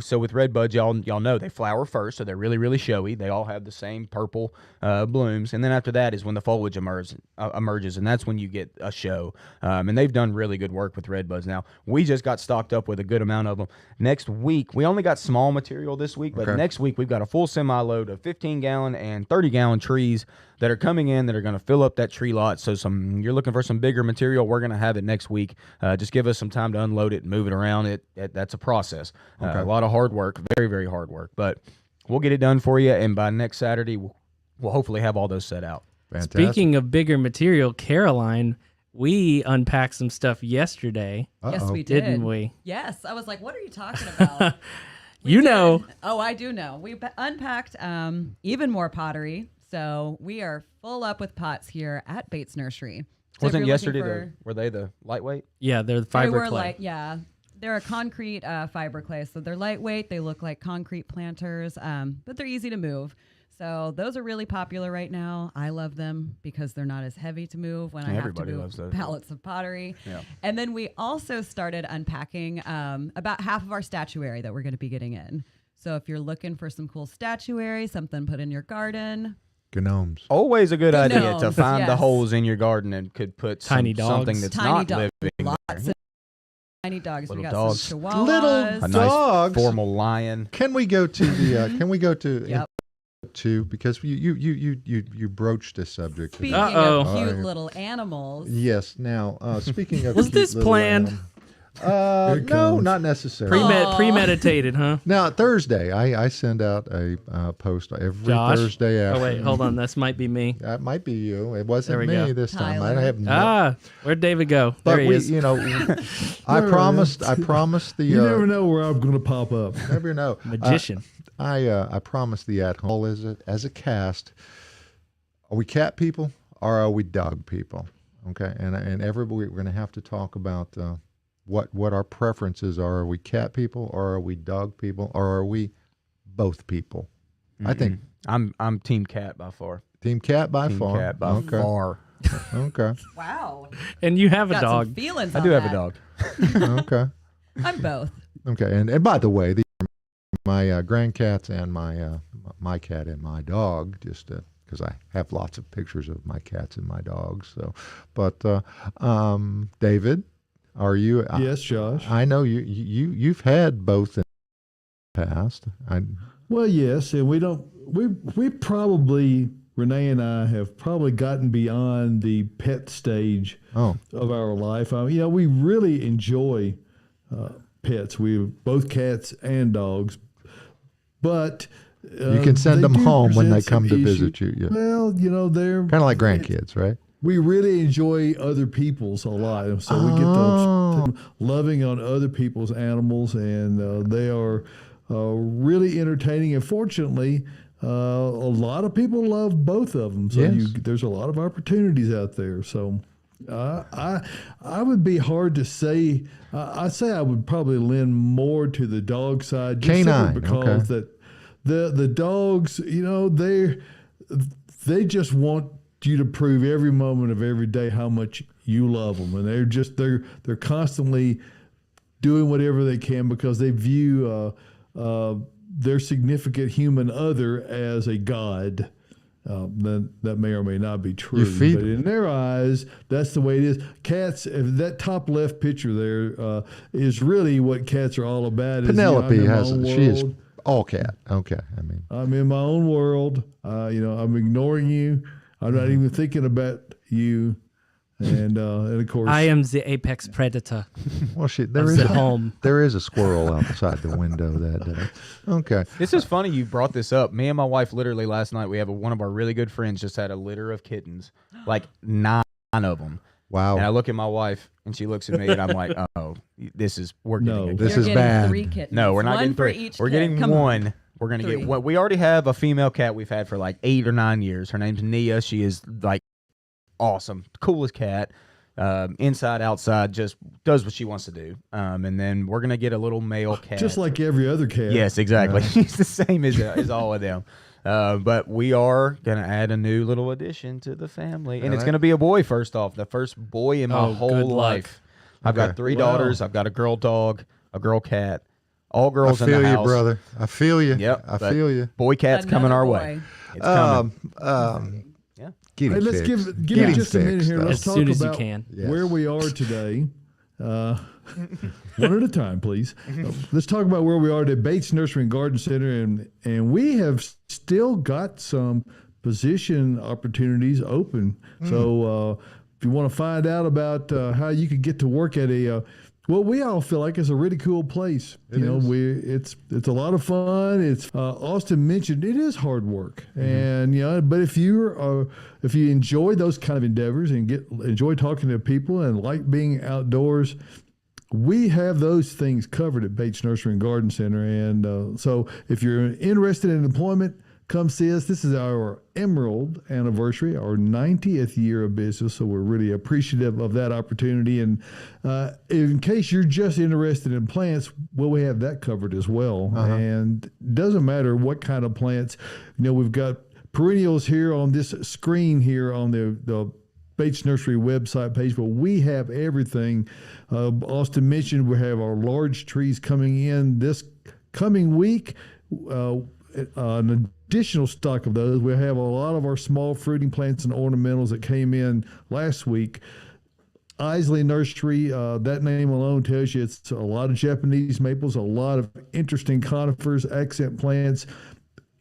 so with red buds, y'all know they flower first, so they're really, really showy. They all have the same purple blooms, and then after that is when the foliage emerges, and that's when you get a show. And they've done really good work with red buds. Now, we just got stocked up with a good amount of them. Next week, we only got small material this week, but next week we've got a full semi-load of 15-gallon and 30-gallon trees that are coming in that are going to fill up that tree lot. So you're looking for some bigger material, we're going to have it next week. Just give us some time to unload it and move it around. That's a process. A lot of hard work, very, very hard work. But we'll get it done for you, and by next Saturday, we'll hopefully have all those set out. Fantastic. Speaking of bigger material, Caroline, we unpacked some stuff yesterday. Yes, we did. Didn't we? Yes. I was like, what are you talking about? You know. Oh, I do know. We unpacked even more pottery. So we are full up with pots here at Bates Nursery. So Wasn't yesterday were they the lightweight? Yeah, they're the fiber clay. They're a concrete fiber clay. So they're lightweight. They look like concrete planters, but they're easy to move. So those are really popular right now. I love them because they're not as heavy to move when I have to move pallets of pottery. Yeah. And then we also started unpacking about half of our statuary that we're going to be getting in. So if you're looking for some cool statuary, something put in your garden. Gnomes. Always a good idea to find the holes in your garden and could put something that's not living. Lots of tiny dogs. Little we got dogs. some chihuahuas. Little A dogs. nice formal lion. Can we go to the? Can we go to? Yep. To because you broached a subject. Speaking of cute little animals. Yes. Now, speaking of, was this planned? No, not necessarily. Premeditated, huh? Now Thursday, I send out a post every Josh? Thursday. After. Oh wait, hold on. This might be me. That might be you. It wasn't me go. this time. Tyler. I have Where'd David go? But there he is. I promised the. You never know where I'm going to pop up. Never know. Magician. I promised the at home as a cast. Are we cat people or are we dog people? Okay, and everybody we're going to have to talk about what our preferences are. Are we cat people, or are we dog people, or are we both people? I think I'm team cat by far. team cat by Team far. cat by far. Okay. Wow. And you have a Got dog. some feelings I on do have a that. dog. Okay. I'm both. Okay. And by the way, these are my grandcats and my cat and my dog, just because I have lots of pictures of my cats and my dogs. So, but David, are you? Yes, Josh. I know you've had both in the past. Well, yes, and we probably, Renee and I have probably gotten beyond the pet stage of our life. We really enjoy pets. We have both cats and dogs, but you can send them home when they come to visit you. Yeah. Well, they're kind of like grandkids, right? We really enjoy other people's a lot, so we get to loving on other people's animals, and they are really entertaining. And fortunately, a lot of people love both of them, so Yes. there's a lot of opportunities out there. So I would be hard to say. I say I would probably lean more to the dog side, just Canine, simply because that the dogs, they just want you to prove every moment of every day how much you love them, and they're constantly doing whatever they can because they view their significant human other as a god. That may or may not be true, but in their eyes, that's the way it is. Cats, if that top left picture there is really what cats are all about. Penelope she is all cat. Okay, I'm in my own world. I'm ignoring you. I'm not even thinking about you. And of course, I am the apex predator. Well, there is a squirrel outside the window that day. Okay. This is funny you brought this up. Me and my wife literally last night, we have one of our really good friends just had a litter of kittens, like 9 of them. Wow. And I look at my wife and she looks at me and I'm like, oh, we're getting this You're is getting bad. 3 kittens. No, we're not One getting for 3. each We're kid. getting Come on. 1. We're going to 3. get one. We already have a female cat we've had for like 8 or 9 years. Her name's Nia. She is like awesome. Coolest cat. Inside, outside, just does what she wants to do. And then we're going to get a little male cat. just like every other cat. Yes, exactly. He's the same as all of them. But we are going to add a new little addition to the family. And it's going to be a boy first off. The first boy in my whole life. I've got 3 daughters. I've got a girl dog, a girl cat, all girls in the house. I feel you, brother. I feel you. Yep. I feel you. Boy cat's coming our way. It's coming. Hey, let's give me just a minute here. Let's As talk soon as you about can. where we are today. One at a time, please. Let's talk about where we are at Bates Nursery and Garden Center, and we have still got some position opportunities open. So if you want to find out about how you could get to work at what we all feel like is a really cool place. It's a lot of fun. It's Austin mentioned it is hard work, and but if you enjoy those kind of endeavors and enjoy talking to people and like being outdoors, we have those things covered at Bates Nursery and Garden Center. And so if you're interested in employment, come see us. This is our Emerald anniversary, our 90th year of business, so we're really appreciative of that opportunity. And in case you're just interested in plants, well, we have that covered as well. And it doesn't matter what kind of plants. We've got perennials here on this screen here on the Bates Nursery website page, but we have everything. Austin mentioned we have our large trees coming in this coming week. An additional stock of those. We have a lot of our small fruiting plants and ornamentals that came in last week. Isley Nursery, that name alone tells you it's a lot of Japanese maples, a lot of interesting conifers, accent plants,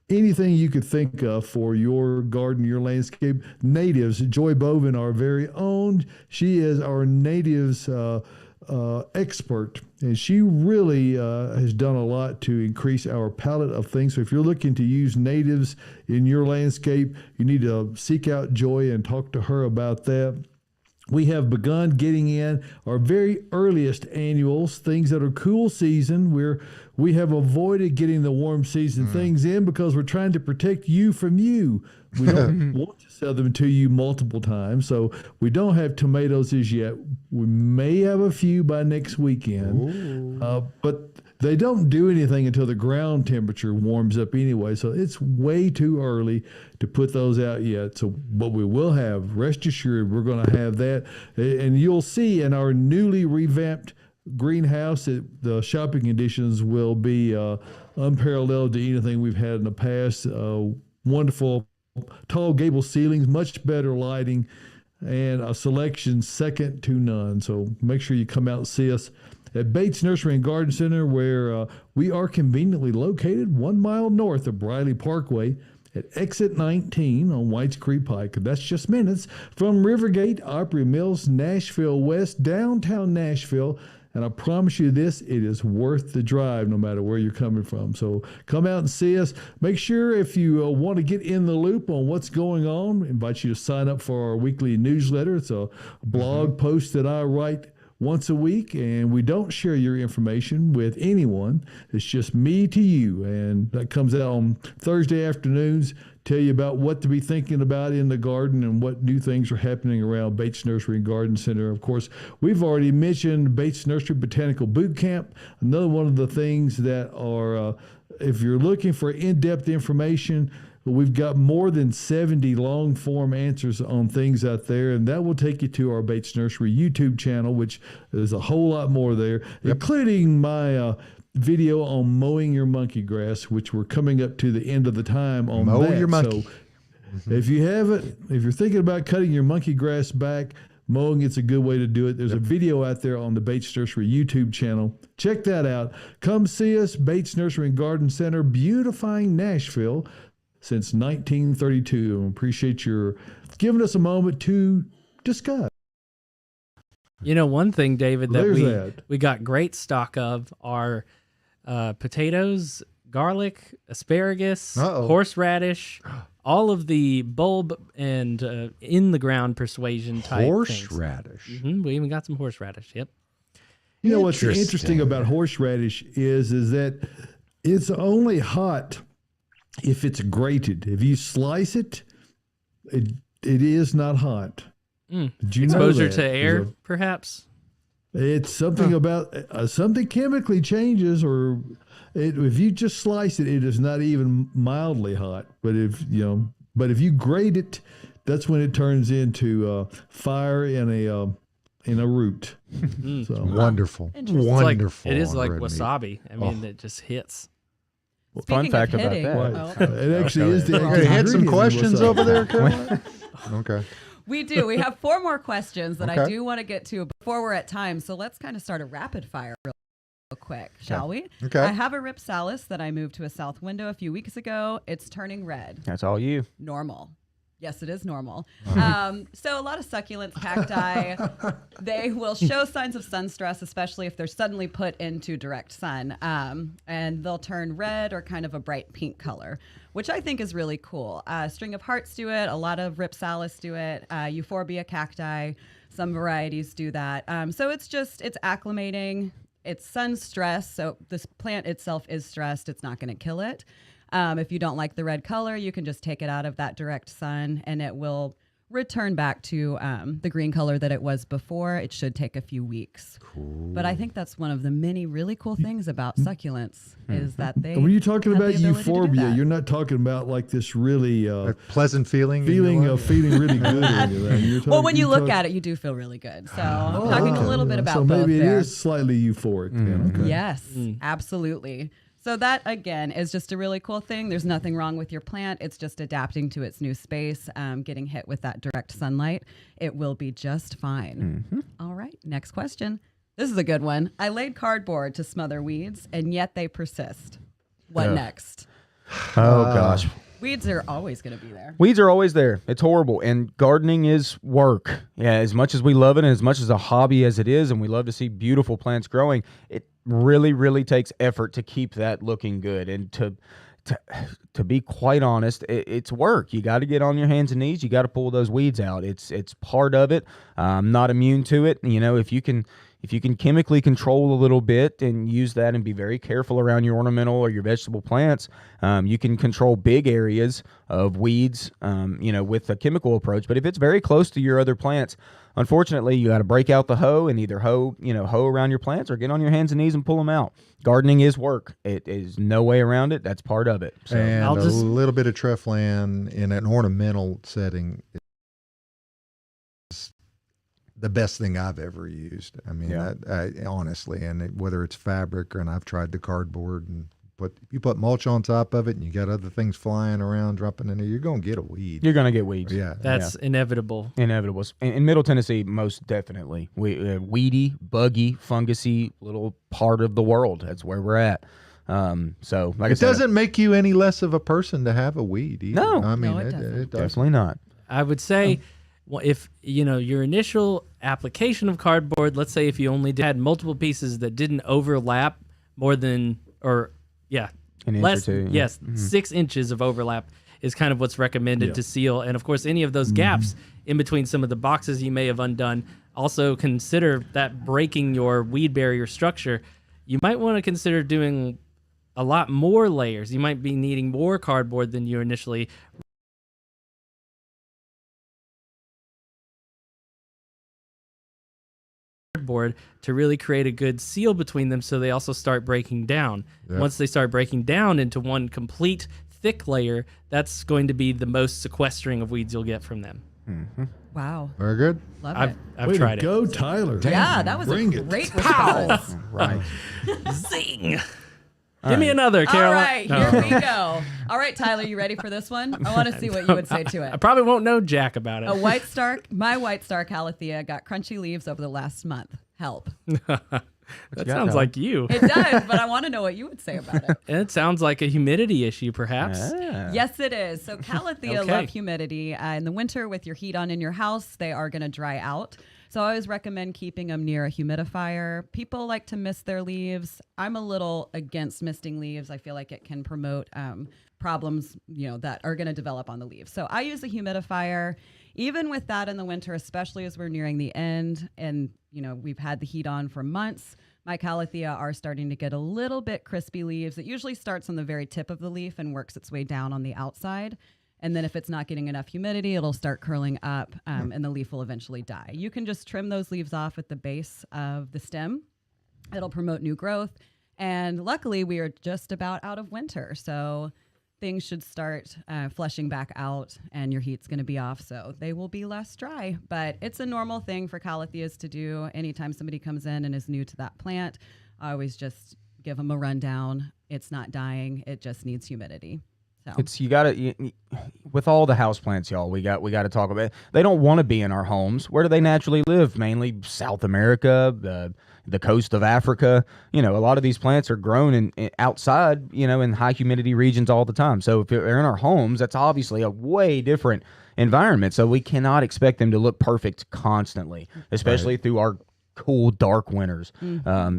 anything you could think of for your garden, your landscape. Natives, Joy Bovin, our very own, she is our natives expert, and she really has done a lot to increase our palette of things. So if you're looking to use natives in your landscape, you need to seek out Joy and talk to her about that. we have begun getting in our very earliest annuals, things that are cool season. We have avoided getting the warm season things in because we're trying to protect you from you. We don't want to sell them to you multiple times, so we don't have tomatoes as yet. We may have a few by next weekend, but they don't do anything until the ground temperature warms up anyway, so it's way too early to put those out yet. So, but we will have, rest assured, we're going to have that. And you'll see in our newly revamped greenhouse that the shopping conditions will be unparalleled to anything we've had in the past. Wonderful tall gable ceilings, much better lighting, and a selection second to none. So make sure you come out and see us at Bates Nursery and Garden Center, where we are conveniently located 1 mile north of Briley Parkway at exit 19 on Whites Creek Pike. That's just minutes from Rivergate, Opry Mills, Nashville West, downtown Nashville. And I promise you this, it is worth the drive no matter where you're coming from. So come out and see us. Make sure if you want to get in the loop on what's going on, I invite you to sign up for our weekly newsletter. It's a blog post that I write once a week, and we don't share your information with anyone. It's just me to you, and that comes out on Thursday afternoons. Tell you about what to be thinking about in the garden and what new things are happening around Bates Nursery and Garden Center. Of course, we've already mentioned Bates Nursery Botanical Boot Camp. Another one of the things that are, if you're looking for in-depth information, we've got more than 70 long-form answers on things out there, and that will take you to our Bates Nursery YouTube channel, which is a whole lot more there, including my video on mowing your monkey grass, which we're coming up to the end of the time on Mow that. your monkey. So if you haven't, if you're thinking about cutting your monkey grass back, mowing it's a good way to do it. There's a video out there on the Bates Nursery YouTube channel. Check that out. Come see us, Bates Nursery and Garden Center, beautifying Nashville since 1932. I appreciate your giving us a moment to discuss. You know, one thing, David, that There's we got great stock of are potatoes, garlic, asparagus, horseradish, all of the bulb and in the ground persuasion type Horseradish. things. We even got some horseradish. Yep. You know what's interesting about horseradish is that it's only hot if it's grated. If you slice it, it is not hot. Did you Exposure know that? to air, perhaps? It's something about something chemically changes, or if you just slice it, it is not even mildly hot. But if you grate it, that's when it turns into fire in a root. So Wonderful. It is like wasabi. I mean, it just hits. Speaking Fun fact of about hitting, that. It actually is the Okay, had some ingredient in questions wasabi. over there, Caroline? Okay. We do. We have 4 more questions that I Okay. do want to get to before we're at time. So let's kind of start a rapid fire real quick, shall we? Okay. I have a Ripsalis that I moved to a south window a few weeks ago. It's turning red. That's all you. Normal. Yes, it is normal. So a lot of succulents, cacti, they will show signs of sun stress, especially if they're suddenly put into direct sun. And they'll turn red or kind of a bright pink color, which I think is really cool. String of Hearts do it. A lot of Ripsalis do it. Euphorbia cacti, some varieties do that. So it's acclimating. It's sun stress. So this plant itself is stressed. It's not going to kill it. If you don't like the red color, you can just take it out of that direct sun and it will return back to the green color that it was before. It should take a few weeks. Cool. But I think that's one of the many really cool things about succulents is that they. When you're talking have the about ability to do euphorbia, that. you're not talking about like this really A pleasant feeling. in your feeling life? of feeling really good. Well, when you look at it, you do feel really good. So I'm talking a little bit about so both maybe there. it is slightly euphoric. Then. Okay. Yes, absolutely. So that, again, is just a really cool thing. There's nothing wrong with your plant. It's just adapting to its new space, getting hit with that direct sunlight. It will be just fine. All right, next question. This is a good one. I laid cardboard to smother weeds, and yet they persist. What next? Oh, gosh. Weeds are always going to be there. Weeds are always there. It's horrible. And gardening is work. Yeah, as much as we love it and as much as a hobby as it is, and we love to see beautiful plants growing, it really, really takes effort to keep that looking good and to to be quite honest, it's work. You got to get on your hands and knees. You got to pull those weeds out. It's part of it. I'm not immune to it. You know, if you can chemically control a little bit and use that and be very careful around your ornamental or your vegetable plants, you can control big areas of weeds, you know, with a chemical approach. But if it's very close to your other plants, unfortunately, you got to break out the hoe and either hoe around your plants or get on your hands and knees and pull them out. Gardening is work. It is no way around it. That's part of it. So And a little bit of Treflan in an ornamental setting is the best thing I've ever used. I mean, honestly, and whether it's fabric and I've tried the cardboard and you put mulch on top of it and you got other things flying around, dropping in there, you're going to get a weed. You're going to get weeds. Yeah. That's inevitable. Inevitable. In Middle Tennessee, most definitely. Weedy, buggy, fungusy little part of the world. That's where we're at. So, like I said, doesn't make you any less of a person to have a weed either. No. I mean, No, it it does. definitely not. I would say, well, if you know your initial application of cardboard, let's say if you only had multiple pieces that didn't overlap more than, or An inch less, or two. yes, 6 inches of overlap is kind of what's recommended to seal. And of course, any of those gaps in between some of the boxes you may have undone, also consider that breaking your weed barrier structure. You might want to consider doing a lot more layers. You might be needing more cardboard than you initially board to really create a good seal between them, so they also start breaking down. Once they start breaking down into one complete thick layer, that's going to be the most sequestering of weeds you'll get from them. Wow. Very good. Love I've it. Way tried to go, Tyler. Yeah, that was Bring a it. great response. Right. it. Zing! Give me another, All Caroline. right, here we go. All right, Tyler, you ready for this one? I want to see what you would say to I it. probably won't know jack about it. A white star, my white star calathea got crunchy leaves over the last month. Help. That sounds like you. It does, but I want to know what you would say about it. And it sounds like a humidity issue, perhaps. Yeah. Yes, it is. So calathea Okay. love humidity. In the winter, with your heat on in your house, they are going to dry out. So I always recommend keeping them near a humidifier. People like to mist their leaves. I'm a little against misting leaves. I feel like it can promote problems, that are going to develop on the leaves. So I use a humidifier. Even with that in the winter, especially as we're nearing the end and, we've had the heat on for months, my calathea are starting to get a little bit crispy leaves. It usually starts on the very tip of the leaf and works its way down on the outside. And then if it's not getting enough humidity, it'll start curling up and the leaf will eventually die. You can just trim those leaves off at the base of the stem. It'll promote new growth. And luckily, we are just about out of winter. So things should start flushing back out and your heat's going to be off. So they will be less dry. But it's a normal thing for calatheas to do. Anytime somebody comes in and is new to that plant, I always just give them a rundown. It's not dying. It just needs humidity. So. It's with all the house plants, y'all. We got to talk about it. They don't want to be in our homes. Where do they naturally live? Mainly South America, the coast of Africa. A lot of these plants are grown in outside, in high humidity regions all the time. So if they're in our homes, that's obviously a way different environment. So we cannot expect them to look perfect constantly, especially through our cool, dark winters.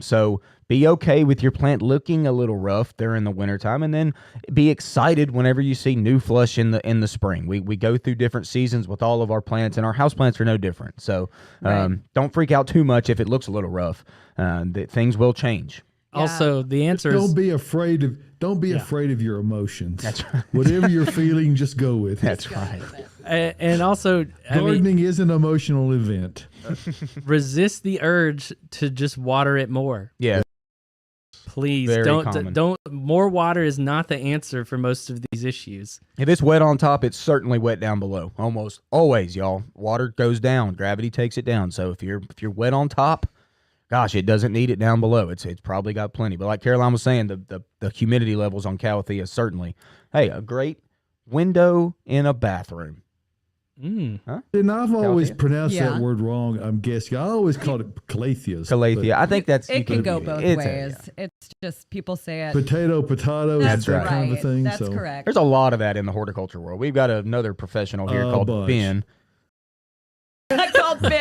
So be okay with your plant looking a little rough during the wintertime, and then be excited whenever you see new flush in the spring. We go through different seasons with all of our plants, and our house plants are no different. So don't freak out too much if it looks a little rough. Things will change. Yeah. Also, the answer is Don't be afraid of your emotions. That's right. Whatever you're feeling, just go with it. That's right. and also, Gardening is an emotional event. resist the urge to just water it more. Yeah. Please Very don't common. more water is not the answer for most of these issues. If it's wet on top, it's certainly wet down below. Almost always, y'all. Water goes down, gravity takes it down. So if you're wet on top, gosh, it doesn't need it down below. It's probably got plenty. But like Caroline was saying, the humidity levels on calathea certainly. Hey, a great window in a bathroom. And I've always Calathea? pronounced Yeah. that word wrong. I'm guessing. I always called it calatheas. Calathea. I think that's It can go both it's ways. It's just people say it. Potato, That's that right. kind of a thing. That's so. correct. There's a lot of that in the horticulture world. We've got another professional here A called bunch. Ben. I called Ben.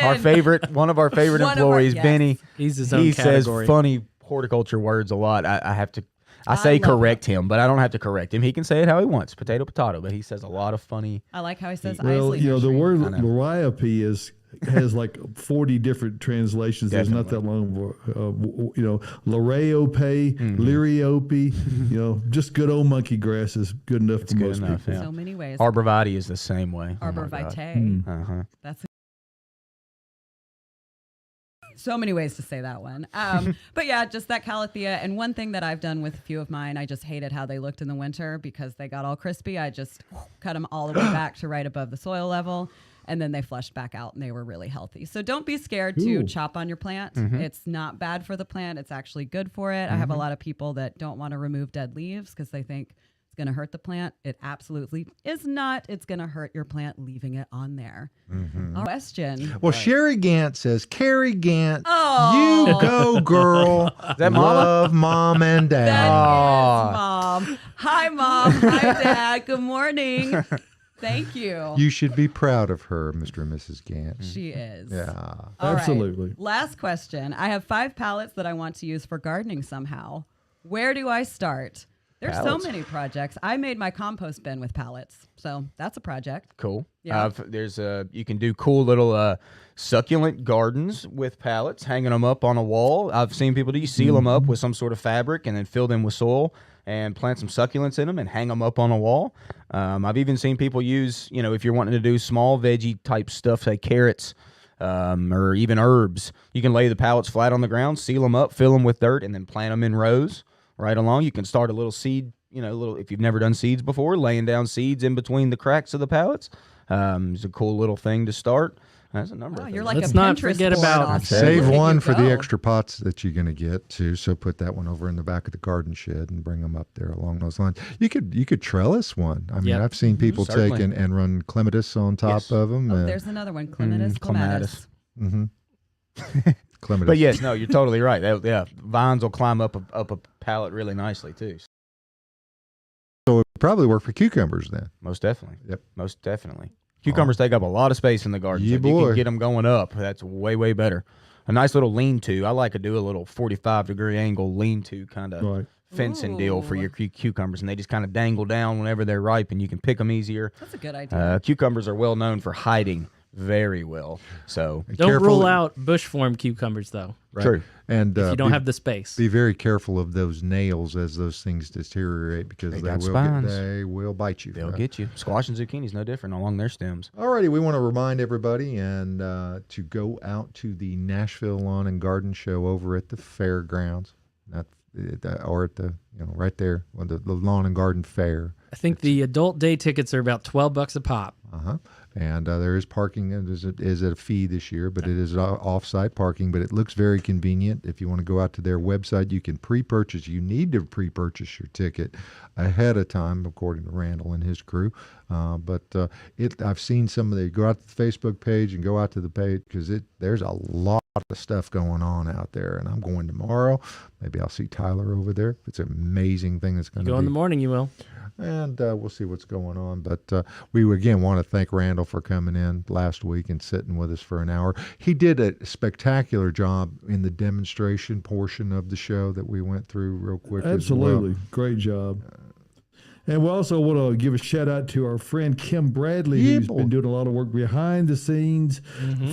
One of our favorite One of our- employees, yes. Benny. He's his own He category. says funny horticulture words a lot. I have to I say love correct him, but I don't have to correct him. He can say it how he wants, potato, potato. But he says a lot of funny. I like how he says Well, Isley you know, the Nursery. word liriope has like 40 different translations. There's not that long. You know, liriope, liriope. You know, just good old monkey grass is good enough for most people. Yeah. So many ways. Arborvitae is the same way. Arbor vitae. That's so many ways to say that one. But yeah, just that calathea. And one thing that I've done with a few of mine, I just hated how they looked in the winter because they got all crispy. I just cut them all the way back to right above the soil level. And then they flushed back out and they were really healthy. So don't be scared to chop on your plant. It's not bad for the plant. It's actually good for it. I have a lot of people that don't want to remove dead leaves because they think it's going to hurt the plant. It absolutely is not. It's going to hurt your plant leaving it on there. Question. Well, Sherry Gant says, Cary Gant, Oh. you go, girl. Is that Mama? Love mom and That dad. is Mom. Hi, Mom. Hi, Dad. Good morning. Thank you. You should be proud of her, Mr. and Mrs. Gant. She is. Yeah. All right. Absolutely. Last question. I have 5 pallets that I want to use for gardening somehow. Where do I start? There's Pallets? so many projects. I made my compost bin with pallets, so that's a project. Cool. Yeah. You can do cool little succulent gardens with pallets, hanging them up on a wall. I've seen people seal them up with some sort of fabric and then fill them with soil and plant some succulents in them and hang them up on a wall. I've even seen people use, you know, if you're wanting to do small veggie type stuff, say carrots or even herbs, you can lay the pallets flat on the ground, seal them up, fill them with dirt, and then plant them in rows right along. You can start a little seed, you know, if you've never done seeds before, laying down seeds in between the cracks of the pallets. It's a cool little thing to start. That's a number of things. You're like Let's a not Pinterest forget board, about- Austin. Save Where one you for the go? extra pots that you're going to get too. So put that one over in the back of the garden shed and bring them up there along those lines. You could trellis one. I mean, Yep. I've seen people take Certainly. and run clematis on top Yes. of them. Oh, there's another one. Clematis. Clematis. clematis. But yes, no, you're totally right. Yeah, vines will climb up a pallet really nicely too. So it would probably work for cucumbers then. Most definitely. Yep. Most definitely. Cucumbers take up a lot of space in the garden. Yeah, so if you boy. can get them going up, that's way, way better. A nice little lean-to. I like to do a little 45-degree angle lean-to kind of Right. fencing deal for Ooh. your cucumbers, and they just kind of dangle down whenever they're ripe, and you can pick them easier. That's a good idea. Cucumbers are well known for hiding very well. So And Don't careful- rule out bush form cucumbers though. Right. True. And If you don't have the space. be very careful of those nails as those things deteriorate because They they got will spines. they will bite you. they'll get you. Squash and zucchini's no different along their stems. Alrighty, we want to remind everybody and to go out to the Nashville Lawn and Garden Show over at the fairgrounds, or at the right there on the Lawn and Garden Fair. I think the adult day tickets are about $12 a pop. And there is parking. Is a fee this year, but it is off-site parking. But it looks very convenient. If you want to go out to their website, you can pre-purchase. You need to pre-purchase your ticket ahead of time, according to Randall and his crew. I've seen some of the go out to the Facebook page and go out to the page because there's a lot of stuff going on out there. And I'm going tomorrow. Maybe I'll see Tyler over there. It's an amazing thing that's going to Go be. in the morning, you will. And we'll see what's going on. But we again want to thank Randall for coming in last week and sitting with us for an hour. He did a spectacular job in the demonstration portion of the show that we went through real quick. Absolutely. Great job. And we also want to give a shout out to our friend Kim Bradley, Yeah, who's boy. been doing a lot of work behind the scenes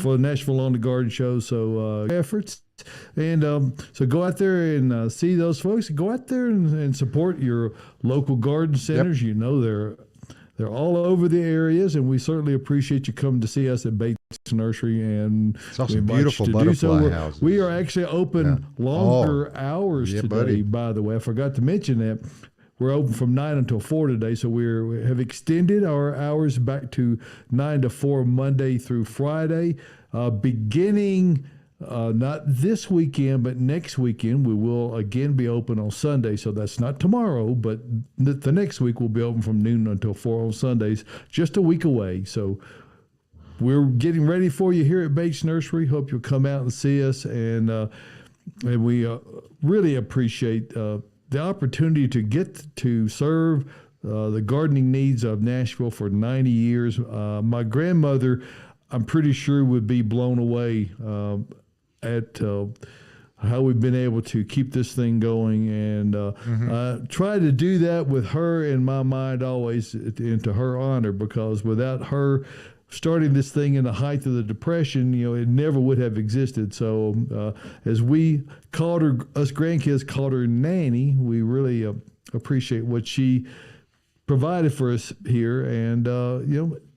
for the Nashville Lawn and Garden Show. So efforts. And so go out there and see those folks. Go out there and support your local garden centers. You know they're all over the areas, and we certainly appreciate you coming to see us at Bates Nursery. And Saw we some invite beautiful you to do so. butterfly We're- houses. We are actually open longer hours Yeah, today. buddy. By the way, I forgot to mention that. We're open from 9 until 4 today, so we have extended our hours back to 9 to 4 Monday through Friday. Beginning not this weekend, but next weekend, we will again be open on Sunday. So that's not tomorrow, but the next week we'll be open from noon until 4 on Sundays, just a week away. So we're getting ready for you here at Bates Nursery. Hope you'll come out and see us, and we really appreciate the opportunity to get to serve the gardening needs of Nashville for 90 years. My grandmother, I'm pretty sure, would be blown away at how we've been able to keep this thing going, and try to do that with her in my mind always, and to her honor, because without her starting this thing in the height of the Depression, it never would have existed. So as we called her, us grandkids called her Nanny, we really appreciate what she provided for us here. And,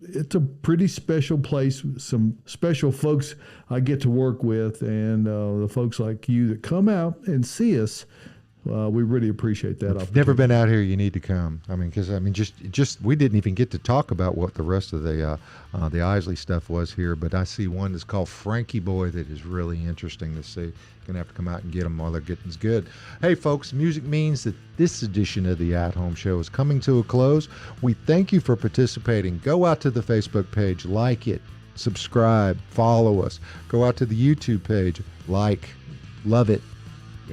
it's a pretty special place, some special folks I get to work with, and the folks like you that come out and see us. We really appreciate that. If you've never been out here, you need to come. Just we didn't even get to talk about what the rest of the Isley stuff was here, but I see one that's called Frankie Boy that is really interesting to see. Gonna have to come out and get them while they're getting good. Hey, folks, music means that this edition of the At Home Show is coming to a close. We thank you for participating. Go out to the Facebook page, like it, subscribe, follow us. Go out to the YouTube page, like, love it.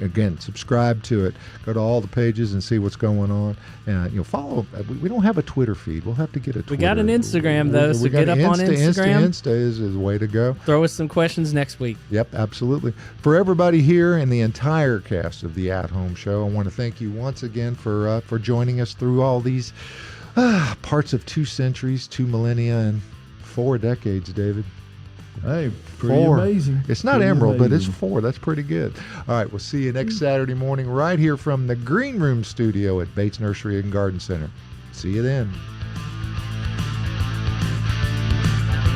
Again, subscribe to it. Go to all the pages and see what's going on. And follow. We don't have a Twitter feed. We'll have to get a Twitter. We got an Instagram, though, so get up on Instagram. Insta is the way to go. Throw us some questions next week. Yep, absolutely. For everybody here and the entire cast of the At Home Show, I want to thank you once again for joining us through all these parts of 2 centuries, 2 millennia, and 4 decades, David. Hey, pretty 4. amazing. It's not pretty emerald, amazing. but it's 4. That's pretty good. All right, we'll see you next Saturday morning right here from the Green Room Studio at Bates Nursery and Garden Center. See you then.